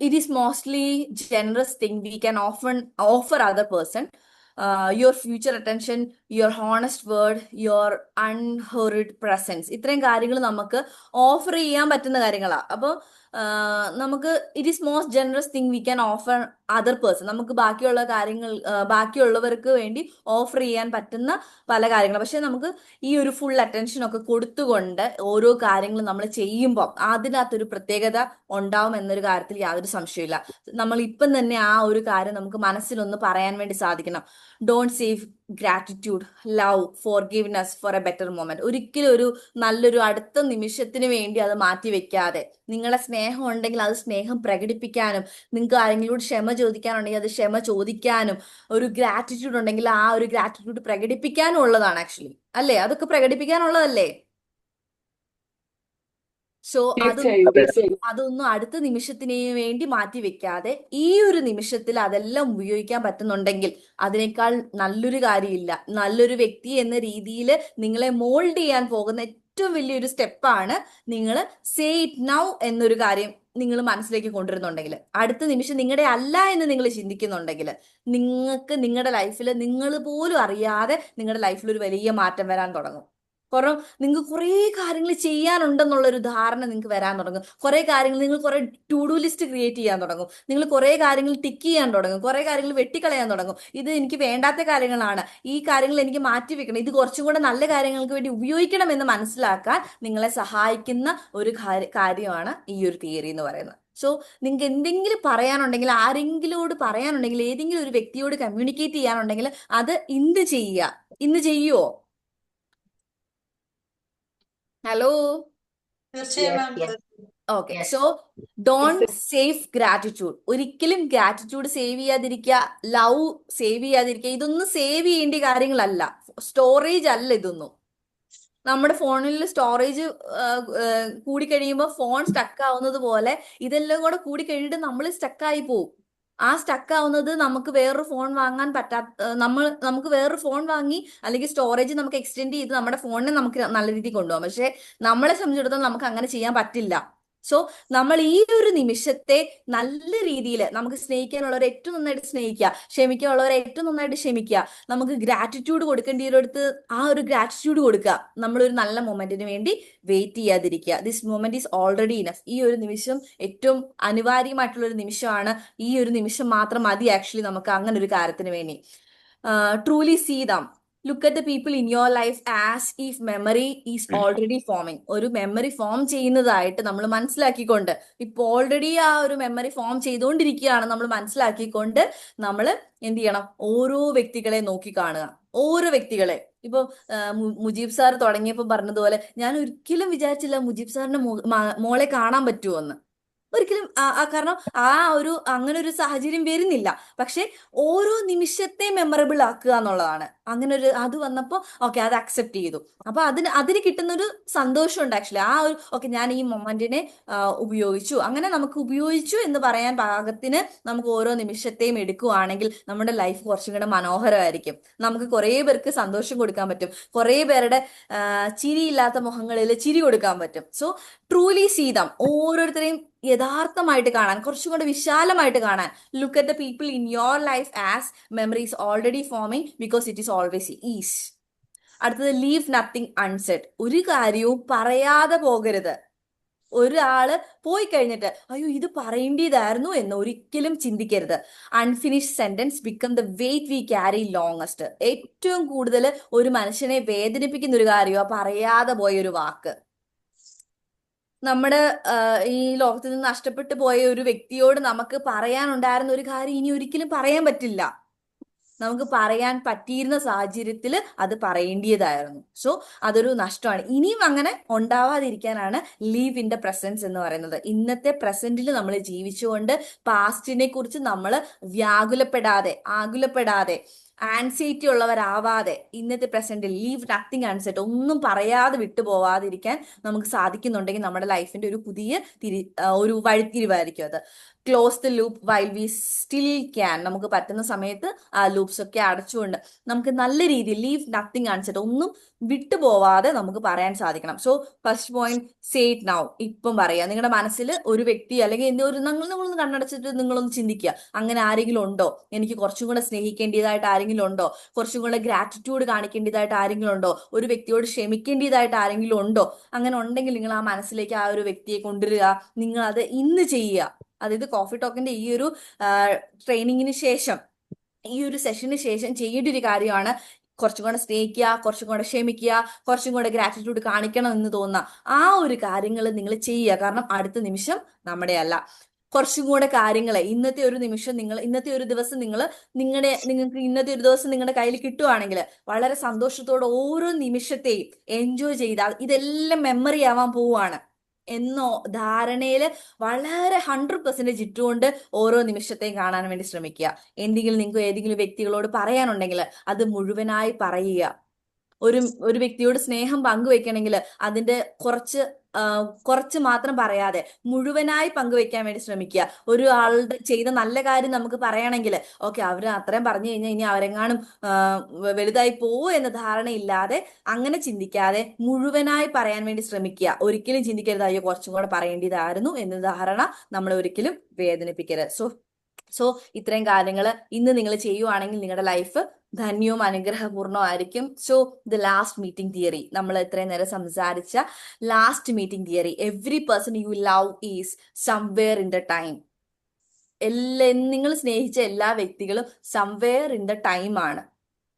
it is mostly generous thing we can often offer other person. Your future attention, your honest word, your unhurried presence, ഇത്രയും കാര്യങ്ങൾ നമുക്ക് ഓഫർ ചെയ്യാൻ പറ്റുന്ന കാര്യങ്ങളാണ്. അപ്പോൾ നമുക്ക് it is most generous thing we can offer other person. നമുക്ക് ബാക്കിയുള്ളവർക്ക് വേണ്ടി ഓഫർ ചെയ്യാൻ പറ്റുന്ന പല കാര്യങ്ങളും. പക്ഷെ നമുക്ക് ഈ ഒരു ഫുൾ അറ്റൻഷൻ ഒക്കെ കൊടുത്തുകൊണ്ട് ഓരോ കാര്യങ്ങളും നമ്മൾ ചെയ്യുമ്പോൾ അതിനകത്തൊരു പ്രത്യേകത ഉണ്ടാവും എന്നൊരു കാര്യത്തിൽ യാതൊരു സംശയമില്ല. നമ്മൾ ഇപ്പം തന്നെ ആ ഒരു കാര്യം നമുക്ക് മനസ്സിലൊന്ന് പറയാൻ വേണ്ടി സാധിക്കണം. Don't save gratitude, love, forgiveness for a better moment. ഒരിക്കലും ഒരു നല്ലൊരു അടുത്ത നിമിഷത്തിന് വേണ്ടി അത് മാറ്റി വെക്കാതെ, നിങ്ങളെ സ്നേഹം ഉണ്ടെങ്കിൽ അത് സ്നേഹം പ്രകടിപ്പിക്കാനും, നിങ്ങൾക്ക് ആരെങ്കിലും ക്ഷമ ചോദിക്കാനുണ്ടെങ്കിൽ അത് ക്ഷമ ചോദിക്കാനും, ഒരു ഗ്രാറ്റിറ്റ്യൂഡ് ഉണ്ടെങ്കിൽ ആ ഒരു ഗ്രാറ്റിറ്റ്യൂഡ് പ്രകടിപ്പിക്കാനും ഉള്ളതാണ് ആക്ച്വലി, അല്ലേ? അതൊക്കെ പ്രകടിപ്പിക്കാനുള്ളതല്ലേ? സോ അതൊന്നും അടുത്ത നിമിഷത്തിന് വേണ്ടി മാറ്റി വെക്കാതെ ഈ ഒരു നിമിഷത്തിൽ അതെല്ലാം ഉപയോഗിക്കാൻ പറ്റുന്നുണ്ടെങ്കിൽ അതിനേക്കാൾ നല്ലൊരു കാര്യമില്ല. നല്ലൊരു വ്യക്തി എന്ന രീതിയിൽ നിങ്ങളെ മോൾഡ് ചെയ്യാൻ പോകുന്ന ഏറ്റവും വലിയൊരു സ്റ്റെപ്പാണ് നിങ്ങൾ സേ ഇറ്റ് നൗ എന്നൊരു കാര്യം നിങ്ങൾ മനസ്സിലേക്ക് കൊണ്ടുവരുന്നുണ്ടെങ്കിൽ, അടുത്ത നിമിഷം നിങ്ങളുടെ അല്ല എന്ന് നിങ്ങൾ ചിന്തിക്കുന്നുണ്ടെങ്കിൽ, നിങ്ങൾക്ക് നിങ്ങളുടെ ലൈഫിൽ നിങ്ങൾ പോലും അറിയാതെ നിങ്ങളുടെ ലൈഫിൽ ഒരു വലിയ മാറ്റം വരാൻ തുടങ്ങും. കാരണം നിങ്ങൾക്ക് കുറേ കാര്യങ്ങൾ ചെയ്യാനുണ്ടെന്നുള്ളൊരു ധാരണ നിങ്ങൾക്ക് വരാൻ തുടങ്ങും. കുറേ കാര്യങ്ങൾ നിങ്ങൾ കുറേ ടു ഡു ലിസ്റ്റ് ക്രിയേറ്റ് ചെയ്യാൻ തുടങ്ങും. നിങ്ങൾ കുറേ കാര്യങ്ങൾ ടിക്ക് ചെയ്യാൻ തുടങ്ങും. കുറേ കാര്യങ്ങൾ വെട്ടിക്കളയാൻ തുടങ്ങും. ഇത് എനിക്ക് വേണ്ടാത്ത കാര്യങ്ങളാണ്, ഈ കാര്യങ്ങൾ എനിക്ക് മാറ്റി വെക്കണം, ഇത് കുറച്ചും കൂടെ നല്ല കാര്യങ്ങൾക്ക് വേണ്ടി ഉപയോഗിക്കണം എന്ന് മനസ്സിലാക്കാൻ നിങ്ങളെ സഹായിക്കുന്ന ഒരു കാര്യമാണ് ഈ ഒരു തിയറി എന്ന് പറയുന്നത്. സോ നിങ്ങൾക്ക് എന്തെങ്കിലും പറയാനുണ്ടെങ്കിൽ, ആരെങ്കിലോട് പറയാനുണ്ടെങ്കിൽ, ഏതെങ്കിലും ഒരു വ്യക്തിയോട് കമ്മ്യൂണിക്കേറ്റ് ചെയ്യാനുണ്ടെങ്കിൽ അത് ഇന്ന് ചെയ്യുക. ഇന്ന് ചെയ്യുവോ? ഹലോ, തീർച്ചയായും okay. So don't save gratitude. ഒരിക്കലും ഗ്രാറ്റിറ്റ്യൂഡ് സേവ് ചെയ്യാതിരിക്കുക, ലവ് സേവ് ചെയ്യാതിരിക്കുക. ഇതൊന്നും സേവ് ചെയ്യേണ്ട കാര്യങ്ങളല്ല, സ്റ്റോറേജ് അല്ല ഇതൊന്നും. നമ്മുടെ ഫോണിൽ സ്റ്റോറേജ് കൂടിക്കഴിയുമ്പോൾ ഫോൺ സ്റ്റക്ക് ആവുന്നത് പോലെ ഇതെല്ലാം കൂടെ കൂടി കഴിഞ്ഞിട്ട് നമ്മൾ സ്റ്റക്കായി പോകും. ആ സ്റ്റക്ക് ആവുന്നത് നമുക്ക് വേറൊരു ഫോൺ വാങ്ങാൻ നമുക്ക് വേറൊരു ഫോൺ വാങ്ങി അല്ലെങ്കിൽ സ്റ്റോറേജ് നമുക്ക് എക്സ്റ്റെൻഡ് ചെയ്ത് നമ്മുടെ ഫോണിനെ നമുക്ക് നല്ല രീതിയിൽ കൊണ്ടുപോകാം. പക്ഷെ നമ്മളെ സംബന്ധിച്ചിടത്തോളം നമുക്ക് അങ്ങനെ ചെയ്യാൻ പറ്റില്ല. സോ നമ്മൾ ഈ ഒരു നിമിഷത്തെ നല്ല രീതിയിൽ നമുക്ക് സ്നേഹിക്കാനുള്ളവരെ ഏറ്റവും നന്നായിട്ട് സ്നേഹിക്കുക, ക്ഷമിക്കാനുള്ളവരെ ഏറ്റവും നന്നായിട്ട് ക്ഷമിക്കുക, നമുക്ക് ഗ്രാറ്റിറ്റ്യൂഡ് കൊടുക്കേണ്ടവരടുത്ത് ആ ഒരു ഗ്രാറ്റിറ്റ്യൂഡ് കൊടുക്കുക. നമ്മളൊരു നല്ല മൊമെന്റിന് വേണ്ടി വെയിറ്റ് ചെയ്യാതിരിക്കുക. This moment is already enough. ഈ ഒരു നിമിഷം ഏറ്റവും അനിവാര്യമായിട്ടുള്ള ഒരു നിമിഷമാണ്. ഈ ഒരു നിമിഷം മാത്രം മതി ആക്ച്വലി നമുക്ക് അങ്ങനെ ഒരു കാര്യത്തിന് വേണ്ടി. Truly see them, look at the people in your life as if memory is already forming. ഒരു മെമ്മറി ഫോം ചെയ്യുന്നതായിട്ട് നമ്മൾ മനസ്സിലാക്കിക്കൊണ്ട്, ഇപ്പൊ ഓൾറെഡി ആ ഒരു മെമ്മറി ഫോം ചെയ്തുകൊണ്ടിരിക്കുകയാണ് നമ്മൾ മനസ്സിലാക്കിക്കൊണ്ട് നമ്മൾ എന്ത് ചെയ്യണം? ഓരോ വ്യക്തികളെ നോക്കി കാണുക. ഓരോ വ്യക്തികളെ ഇപ്പൊ മുജീബ് സാർ തുടങ്ങിയപ്പോ പറഞ്ഞതുപോലെ ഞാൻ ഒരിക്കലും വിചാരിച്ചില്ല മുജീബ് സാറിന്റെ മോളെ കാണാൻ പറ്റുമോന്ന്. ഒരിക്കലും കാരണം അങ്ങനെ ഒരു സാഹചര്യം വരുന്നില്ല. പക്ഷെ ഓരോ നിമിഷത്തെ മെമ്മറബിൾ ആക്കുക എന്നുള്ളതാണ്. അങ്ങനെ ഒരു അത് വന്നപ്പോ ഓക്കെ, അത് അക്സെപ്റ്റ് ചെയ്തു. അപ്പൊ അതിന് കിട്ടുന്ന ഒരു സന്തോഷമുണ്ട് ആക്ച്വലി. ആ ഒരു ഓക്കെ, ഞാൻ ഈ മൊമെന്റിനെ ഉപയോഗിച്ചു, അങ്ങനെ നമുക്ക് ഉപയോഗിച്ചു എന്ന് പറയാൻ പാകത്തിന് നമുക്ക് ഓരോ നിമിഷത്തെയും എടുക്കുകയാണെങ്കിൽ നമ്മുടെ ലൈഫ് കുറച്ചും കൂടെ മനോഹരമായിരിക്കും. നമുക്ക് കുറേ പേർക്ക് സന്തോഷം കൊടുക്കാൻ പറ്റും. കുറേ പേരുടെ ചിരിയില്ലാത്ത മുഖങ്ങളിൽ ചിരി കൊടുക്കാൻ പറ്റും. സോ ട്രൂലി സീതം ഓരോരുത്തരെയും യഥാർത്ഥമായിട്ട് കാണാൻ, കുറച്ചും കൂടെ വിശാലമായിട്ട് കാണാൻ. Look at the people in your life as memories already forming because it is always is. അടുത്തത് ലീവ് നത്തിങ് അൺസെഡ്. ഒരു കാര്യവും പറയാതെ പോകരുത്. ഒരാള് പോയി കഴിഞ്ഞിട്ട് അയ്യോ ഇത് പറയേണ്ടതായിരുന്നു എന്ന് ഒരിക്കലും ചിന്തിക്കരുത്. Unfinished sentence become the weight we carry longest. ഏറ്റവും കൂടുതൽ ഒരു മനുഷ്യനെ വേദനിപ്പിക്കുന്ന ഒരു കാര്യമാണ് പറയാതെ പോയ ഒരു വാക്ക്. നമ്മുടെ ഈ ലോകത്തിൽ നിന്ന് നഷ്ടപ്പെട്ടു പോയ ഒരു വ്യക്തിയോട് നമുക്ക് പറയാനുണ്ടായിരുന്ന ഒരു കാര്യം ഇനി ഒരിക്കലും പറയാൻ പറ്റില്ല. നമുക്ക് പറയാൻ പറ്റിയിരുന്ന സാഹചര്യത്തിൽ അത് പറയേണ്ടതായിരുന്നു. സോ അതൊരു നഷ്ടമാണ്. ഇനിയും അങ്ങനെ ഉണ്ടാവാതിരിക്കാനാണ് ലീവ് ഇൻ ദ പ്രസൻസ് എന്ന് പറയുന്നത്. ഇന്നത്തെ പ്രസന്റിൽ നമ്മൾ ജീവിച്ചുകൊണ്ട് പാസ്റ്റിനെ കുറിച്ച് നമ്മൾ ആകുലപ്പെടാതെ ആൻസൈറ്റി ഉള്ളവരാവാതെ ഇന്നത്തെ പ്രസന്റിൽ ലീവ് നത്തിങ് അൺസെറ്റ്, ഒന്നും പറയാതെ വിട്ടുപോവാതിരിക്കാൻ നമുക്ക് സാധിക്കുന്നുണ്ടെങ്കിൽ നമ്മുടെ ലൈഫിന്റെ ഒരു പുതിയ ഒരു വഴിത്തിരിവായിരിക്കും അത്. Close the loop while we still can. നമുക്ക് പറ്റുന്ന സമയത്ത് ആ ലൂപ്സ് ഒക്കെ അടച്ചുകൊണ്ട് നമുക്ക് നല്ല രീതിയിൽ ലീവ് നത്തിങ് അൺസെറ്റ്, ഒന്നും വിട്ടുപോവാതെ നമുക്ക് പറയാൻ സാധിക്കണം. So first point, say it now. ഇപ്പം പറയാ. നിങ്ങളുടെ മനസ്സിൽ ഒരു വ്യക്തി അല്ലെങ്കിൽ നിങ്ങളൊന്ന് കണ്ണടച്ചിട്ട് നിങ്ങളൊന്ന് ചിന്തിക്കുക, അങ്ങനെ ആരെങ്കിലും ഉണ്ടോ? എനിക്ക് കുറച്ചും കൂടെ സ്നേഹിക്കേണ്ടതായിട്ട് ആരെങ്കിലും ഉണ്ടോ? കുറച്ചും കൂടെ ഗ്രാറ്റിറ്റ്യൂഡ് കാണിക്കേണ്ടതായിട്ട് ആരെങ്കിലും ഉണ്ടോ? ഒരു വ്യക്തിയോട് ക്ഷമിക്കേണ്ടതായിട്ട് ആരെങ്കിലും ഉണ്ടോ? അങ്ങനെ ഉണ്ടെങ്കിൽ നിങ്ങൾ ആ മനസ്സിലേക്ക് ആ ഒരു വ്യക്തിയെ കൊണ്ടുവരിക. നിങ്ങൾ അത് ഇന്ന് ചെയ്യുക. അതായത് കോഫി ടോക്കിന്റെ ഈ ഒരു ട്രെയിനിങ്ങിന് ശേഷം, ഈ ഒരു സെഷന് ശേഷം ചെയ്യേണ്ട ഒരു കാര്യമാണ് കുറച്ചും കൂടെ സ്നേഹിക്കുക, കുറച്ചും കൂടെ ക്ഷമിക്കുക, കുറച്ചും കൂടെ ഗ്രാറ്റിറ്റ്യൂഡ് കാണിക്കണം എന്ന് തോന്നുന്ന ആ ഒരു കാര്യങ്ങൾ നിങ്ങൾ ചെയ്യുക. കാരണം അടുത്ത നിമിഷം നമ്മുടെ അല്ല. കുറച്ചും കൂടെ കാര്യങ്ങളെ ഇന്നത്തെ ഒരു ദിവസം നിങ്ങൾക്ക് ഇന്നത്തെ ഒരു ദിവസം നിങ്ങളുടെ കയ്യിൽ കിട്ടുവാണെങ്കിൽ വളരെ സന്തോഷത്തോടെ ഓരോ നിമിഷത്തെയും എൻജോയ് ചെയ്താൽ ഇതെല്ലാം മെമ്മറി ആവാൻ പോവുകയാണ് എന്നോ ധാരണയിൽ വളരെ 100% ഇട്ടുകൊണ്ട് ഓരോ നിമിഷത്തെയും കാണാൻ വേണ്ടി ശ്രമിക്കുക. നിങ്ങൾക്ക് ഏതെങ്കിലും വ്യക്തികളോട് പറയാനുണ്ടെങ്കിൽ അത് മുഴുവനായി പറയുക. ഒരു വ്യക്തിയോട് സ്നേഹം പങ്കുവെക്കണമെങ്കിൽ അതിന്റെ കുറച്ച് മാത്രം പറയാതെ മുഴുവനായി പങ്കുവെക്കാൻ വേണ്ടി ശ്രമിക്കുക. ഒരു ആളുടെ ചെയ്ത നല്ല കാര്യം നമുക്ക് പറയണമെങ്കിൽ ഓക്കെ, അവര് അത്രയും പറഞ്ഞു കഴിഞ്ഞാൽ ഇനി അവരെങ്ങാനും വലുതായി പോവോ എന്ന ധാരണയില്ലാതെ അങ്ങനെ ചിന്തിക്കാതെ മുഴുവനായി പറയാൻ വേണ്ടി ശ്രമിക്കുക. ഒരിക്കലും ചിന്തിക്കരുത് അയ്യോ കുറച്ചും കൂടെ പറയേണ്ടതായിരുന്നു എന്ന ധാരണ നമ്മളെ ഒരിക്കലും വേദനിപ്പിക്കരുത്. സോ ഇത്രയും കാര്യങ്ങൾ ഇന്ന് നിങ്ങൾ ചെയ്യുവാണെങ്കിൽ നിങ്ങളുടെ ലൈഫ് ധന്യവും അനുഗ്രഹപൂർണമായിരിക്കും. So the last meeting theory, നമ്മൾ ഇത്രയും നേരം സംസാരിച്ച last meeting theory, every person you love is somewhere in the time. നിങ്ങൾ സ്നേഹിച്ച എല്ലാ വ്യക്തികളും സംവെയർ ഇൻ ദ ടൈം ആണ്.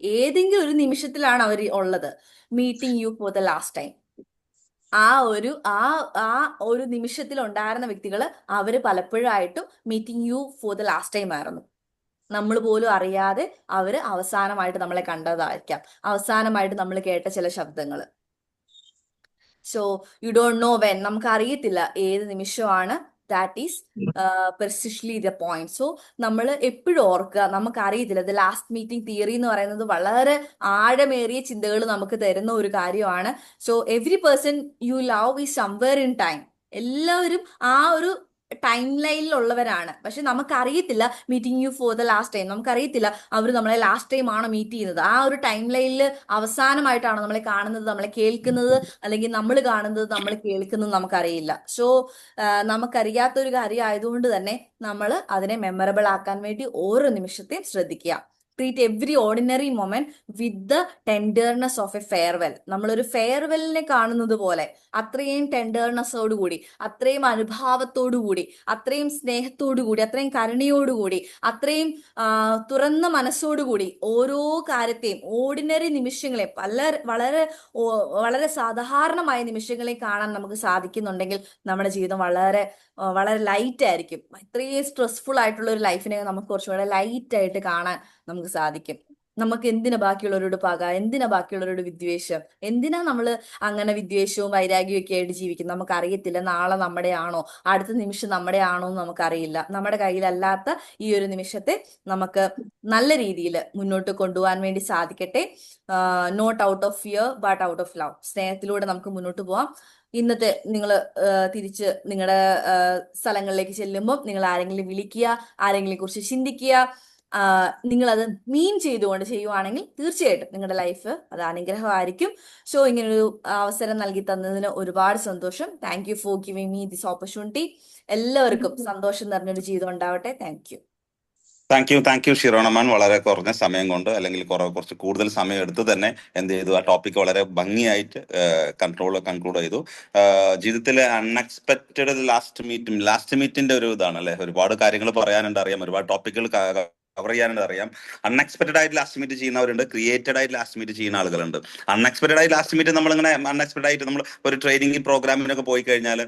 ഏതെങ്കിലും ഒരു നിമിഷത്തിലാണ് അവർ ഉള്ളത്. Meeting you for the last time. ആ ഒരു നിമിഷത്തിൽ ഉണ്ടായിരുന്ന വ്യക്തികൾ അവര് പലപ്പോഴായിട്ടും meeting you for the last time ആയിരുന്നു. നമ്മൾ പോലും അറിയാതെ അവര് അവസാനമായിട്ട് നമ്മളെ കണ്ടതായിരിക്കാം, അവസാനമായിട്ട് നമ്മൾ കേട്ട ചില ശബ്ദങ്ങൾ. So you don't know when, നമുക്ക് അറിയത്തില്ല ഏത് നിമിഷമാണ്. That is precisely the point. So നമ്മൾ എപ്പോഴും ഓർക്കുക, നമുക്ക് അറിയത്തില്ല. ദ ലാസ്റ്റ് മീറ്റിംഗ് തിയറി എന്ന് പറയുന്നത് വളരെ ആഴമേറിയ ചിന്തകൾ നമുക്ക് തരുന്ന ഒരു കാര്യമാണ്. So every person you love is somewhere in time. എല്ലാവരും ആ ഒരു ടൈം ലൈനിലുള്ളവരാണ്. പക്ഷെ നമുക്കറിയത്തില്ല meeting you for the last time. നമുക്കറിയത്തില്ല അവർ നമ്മളെ ലാസ്റ്റ് ടൈം ആണോ മീറ്റ് ചെയ്യുന്നത്, ആ ഒരു ടൈം ലൈനിൽ അവസാനമായിട്ടാണോ നമ്മളെ കാണുന്നത്, നമ്മളെ കേൾക്കുന്നത്, അല്ലെങ്കിൽ നമ്മൾ കാണുന്നത് നമ്മൾ കേൾക്കുന്നത് നമുക്കറിയില്ല. സോ നമുക്കറിയാത്തൊരു കാര്യം ആയതുകൊണ്ട് തന്നെ നമ്മൾ അതിനെ മെമ്മറബിൾ ആക്കാൻ വേണ്ടി ഓരോ നിമിഷത്തെയും ശ്രദ്ധിക്കുക. Treat every ordinary moment with the tenderness of A farewell. നമ്മളൊരു ഫെയർവെല്ലിനെ കാണുന്നത് പോലെ അത്രയും ടെൻഡർനെസ്സോട് കൂടി, അത്രയും അനുഭാവത്തോടു കൂടി, അത്രയും സ്നേഹത്തോടു കൂടി, അത്രയും കരുണയോടുകൂടി, അത്രയും തുറന്ന മനസ്സോടുകൂടി ഓരോ കാര്യത്തെയും, ഓർഡിനറി നിമിഷങ്ങളെ, വളരെ സാധാരണമായ നിമിഷങ്ങളെ കാണാൻ നമുക്ക് സാധിക്കുന്നുണ്ടെങ്കിൽ നമ്മുടെ ജീവിതം വളരെ ലൈറ്റ് ആയിരിക്കും. ഇത്രയും സ്ട്രെസ്ഫുൾ ആയിട്ടുള്ള ഒരു ലൈഫിനെ നമുക്ക് കുറച്ചുകൂടെ ലൈറ്റ് ആയിട്ട് കാണാൻ നമുക്ക് സാധിക്കും. നമുക്ക് എന്തിനാ ബാക്കിയുള്ളവരോട് പക, എന്തിനാ ബാക്കിയുള്ളവരോട് വിദ്വേഷം, എന്തിനാ നമ്മൾ അങ്ങനെ വിദ്വേഷവും വൈരാഗ്യവും ഒക്കെ ആയിട്ട് ജീവിക്കുന്നത്? നമുക്ക് അറിയത്തില്ല നാളെ നമ്മുടെ ആണോ, അടുത്ത നിമിഷം നമ്മുടെ ആണോ എന്ന് നമുക്കറിയില്ല. നമ്മുടെ കയ്യിലല്ലാത്ത ഈ ഒരു നിമിഷത്തെ നമുക്ക് നല്ല രീതിയിൽ മുന്നോട്ട് കൊണ്ടുപോകാൻ വേണ്ടി സാധിക്കട്ടെ. Not out of fear but out of love. സ്നേഹത്തിലൂടെ നമുക്ക് മുന്നോട്ട് പോവാം. ഇന്നത്തെ നിങ്ങൾ തിരിച്ച് നിങ്ങളുടെ സ്ഥലങ്ങളിലേക്ക് ചെല്ലുമ്പോൾ നിങ്ങൾ ആരെങ്കിലും വിളിക്കുക, ആരെങ്കിലും കുറിച്ച് ചിന്തിക്കുക. നിങ്ങൾ അത് മീൻ ചെയ്തുകൊണ്ട് ചെയ്യുവാണെങ്കിൽ തീർച്ചയായിട്ടും നിങ്ങളുടെ ലൈഫ് അത് അനുഗ്രഹമായിരിക്കും. സോ ഇങ്ങനൊരു അവസരം നൽകി തന്നതിന് ഒരുപാട് സന്തോഷം. Thank you for giving me this opportunity. എല്ലാവർക്കും സന്തോഷം നിറഞ്ഞൊരു ജീവിതം ഉണ്ടാവട്ടെ. Thank you. Thank you Shirona ma'am. വളരെ കുറഞ്ഞ സമയം കൊണ്ട്, അല്ലെങ്കിൽ കുറച്ച് കൂടുതൽ സമയം എടുത്ത് തന്നെ എന്ത് ചെയ്തു, ആ ടോപ്പിക് വളരെ ഭംഗിയായിട്ട് കൺക്ലൂഡ് ചെയ്തു. ജീവിതത്തിലെ അൺഎക്സ്പെക്റ്റഡ് ലാസ്റ്റ് മീറ്റിന്റെ ഒരു ഇതാണ് അല്ലെ. ഒരുപാട് കാര്യങ്ങൾ പറയാനുണ്ട്, അറിയാം, ഒരുപാട് ടോപ്പിക്കുകൾ കവർ ചെയ്യാനുണ്ട്, അറിയാം. അൺഎക്സ്പെക്റ്റഡ് ആയിട്ട് ലാസ്റ്റ് മീറ്റ് ചെയ്യുന്നവരുണ്ട്, ക്രിയേറ്റഡ് ആയിട്ട് ലാസ്റ്റ് മീറ്റ് ചെയ്യുന്ന ആളുകളുണ്ട്. അൺഎക്സ്പെക്റ്റഡ് ആയിട്ട് ലാസ്റ്റ് മീറ്റ് നമ്മളിങ്ങനെ അൺഎക്സ്പെക്റ്റഡ് ആയിട്ട് നമ്മൾ ഒരു ട്രെയിനിങ് പ്രോഗ്രാമിനൊക്കെ പോയി കഴിഞ്ഞാൽ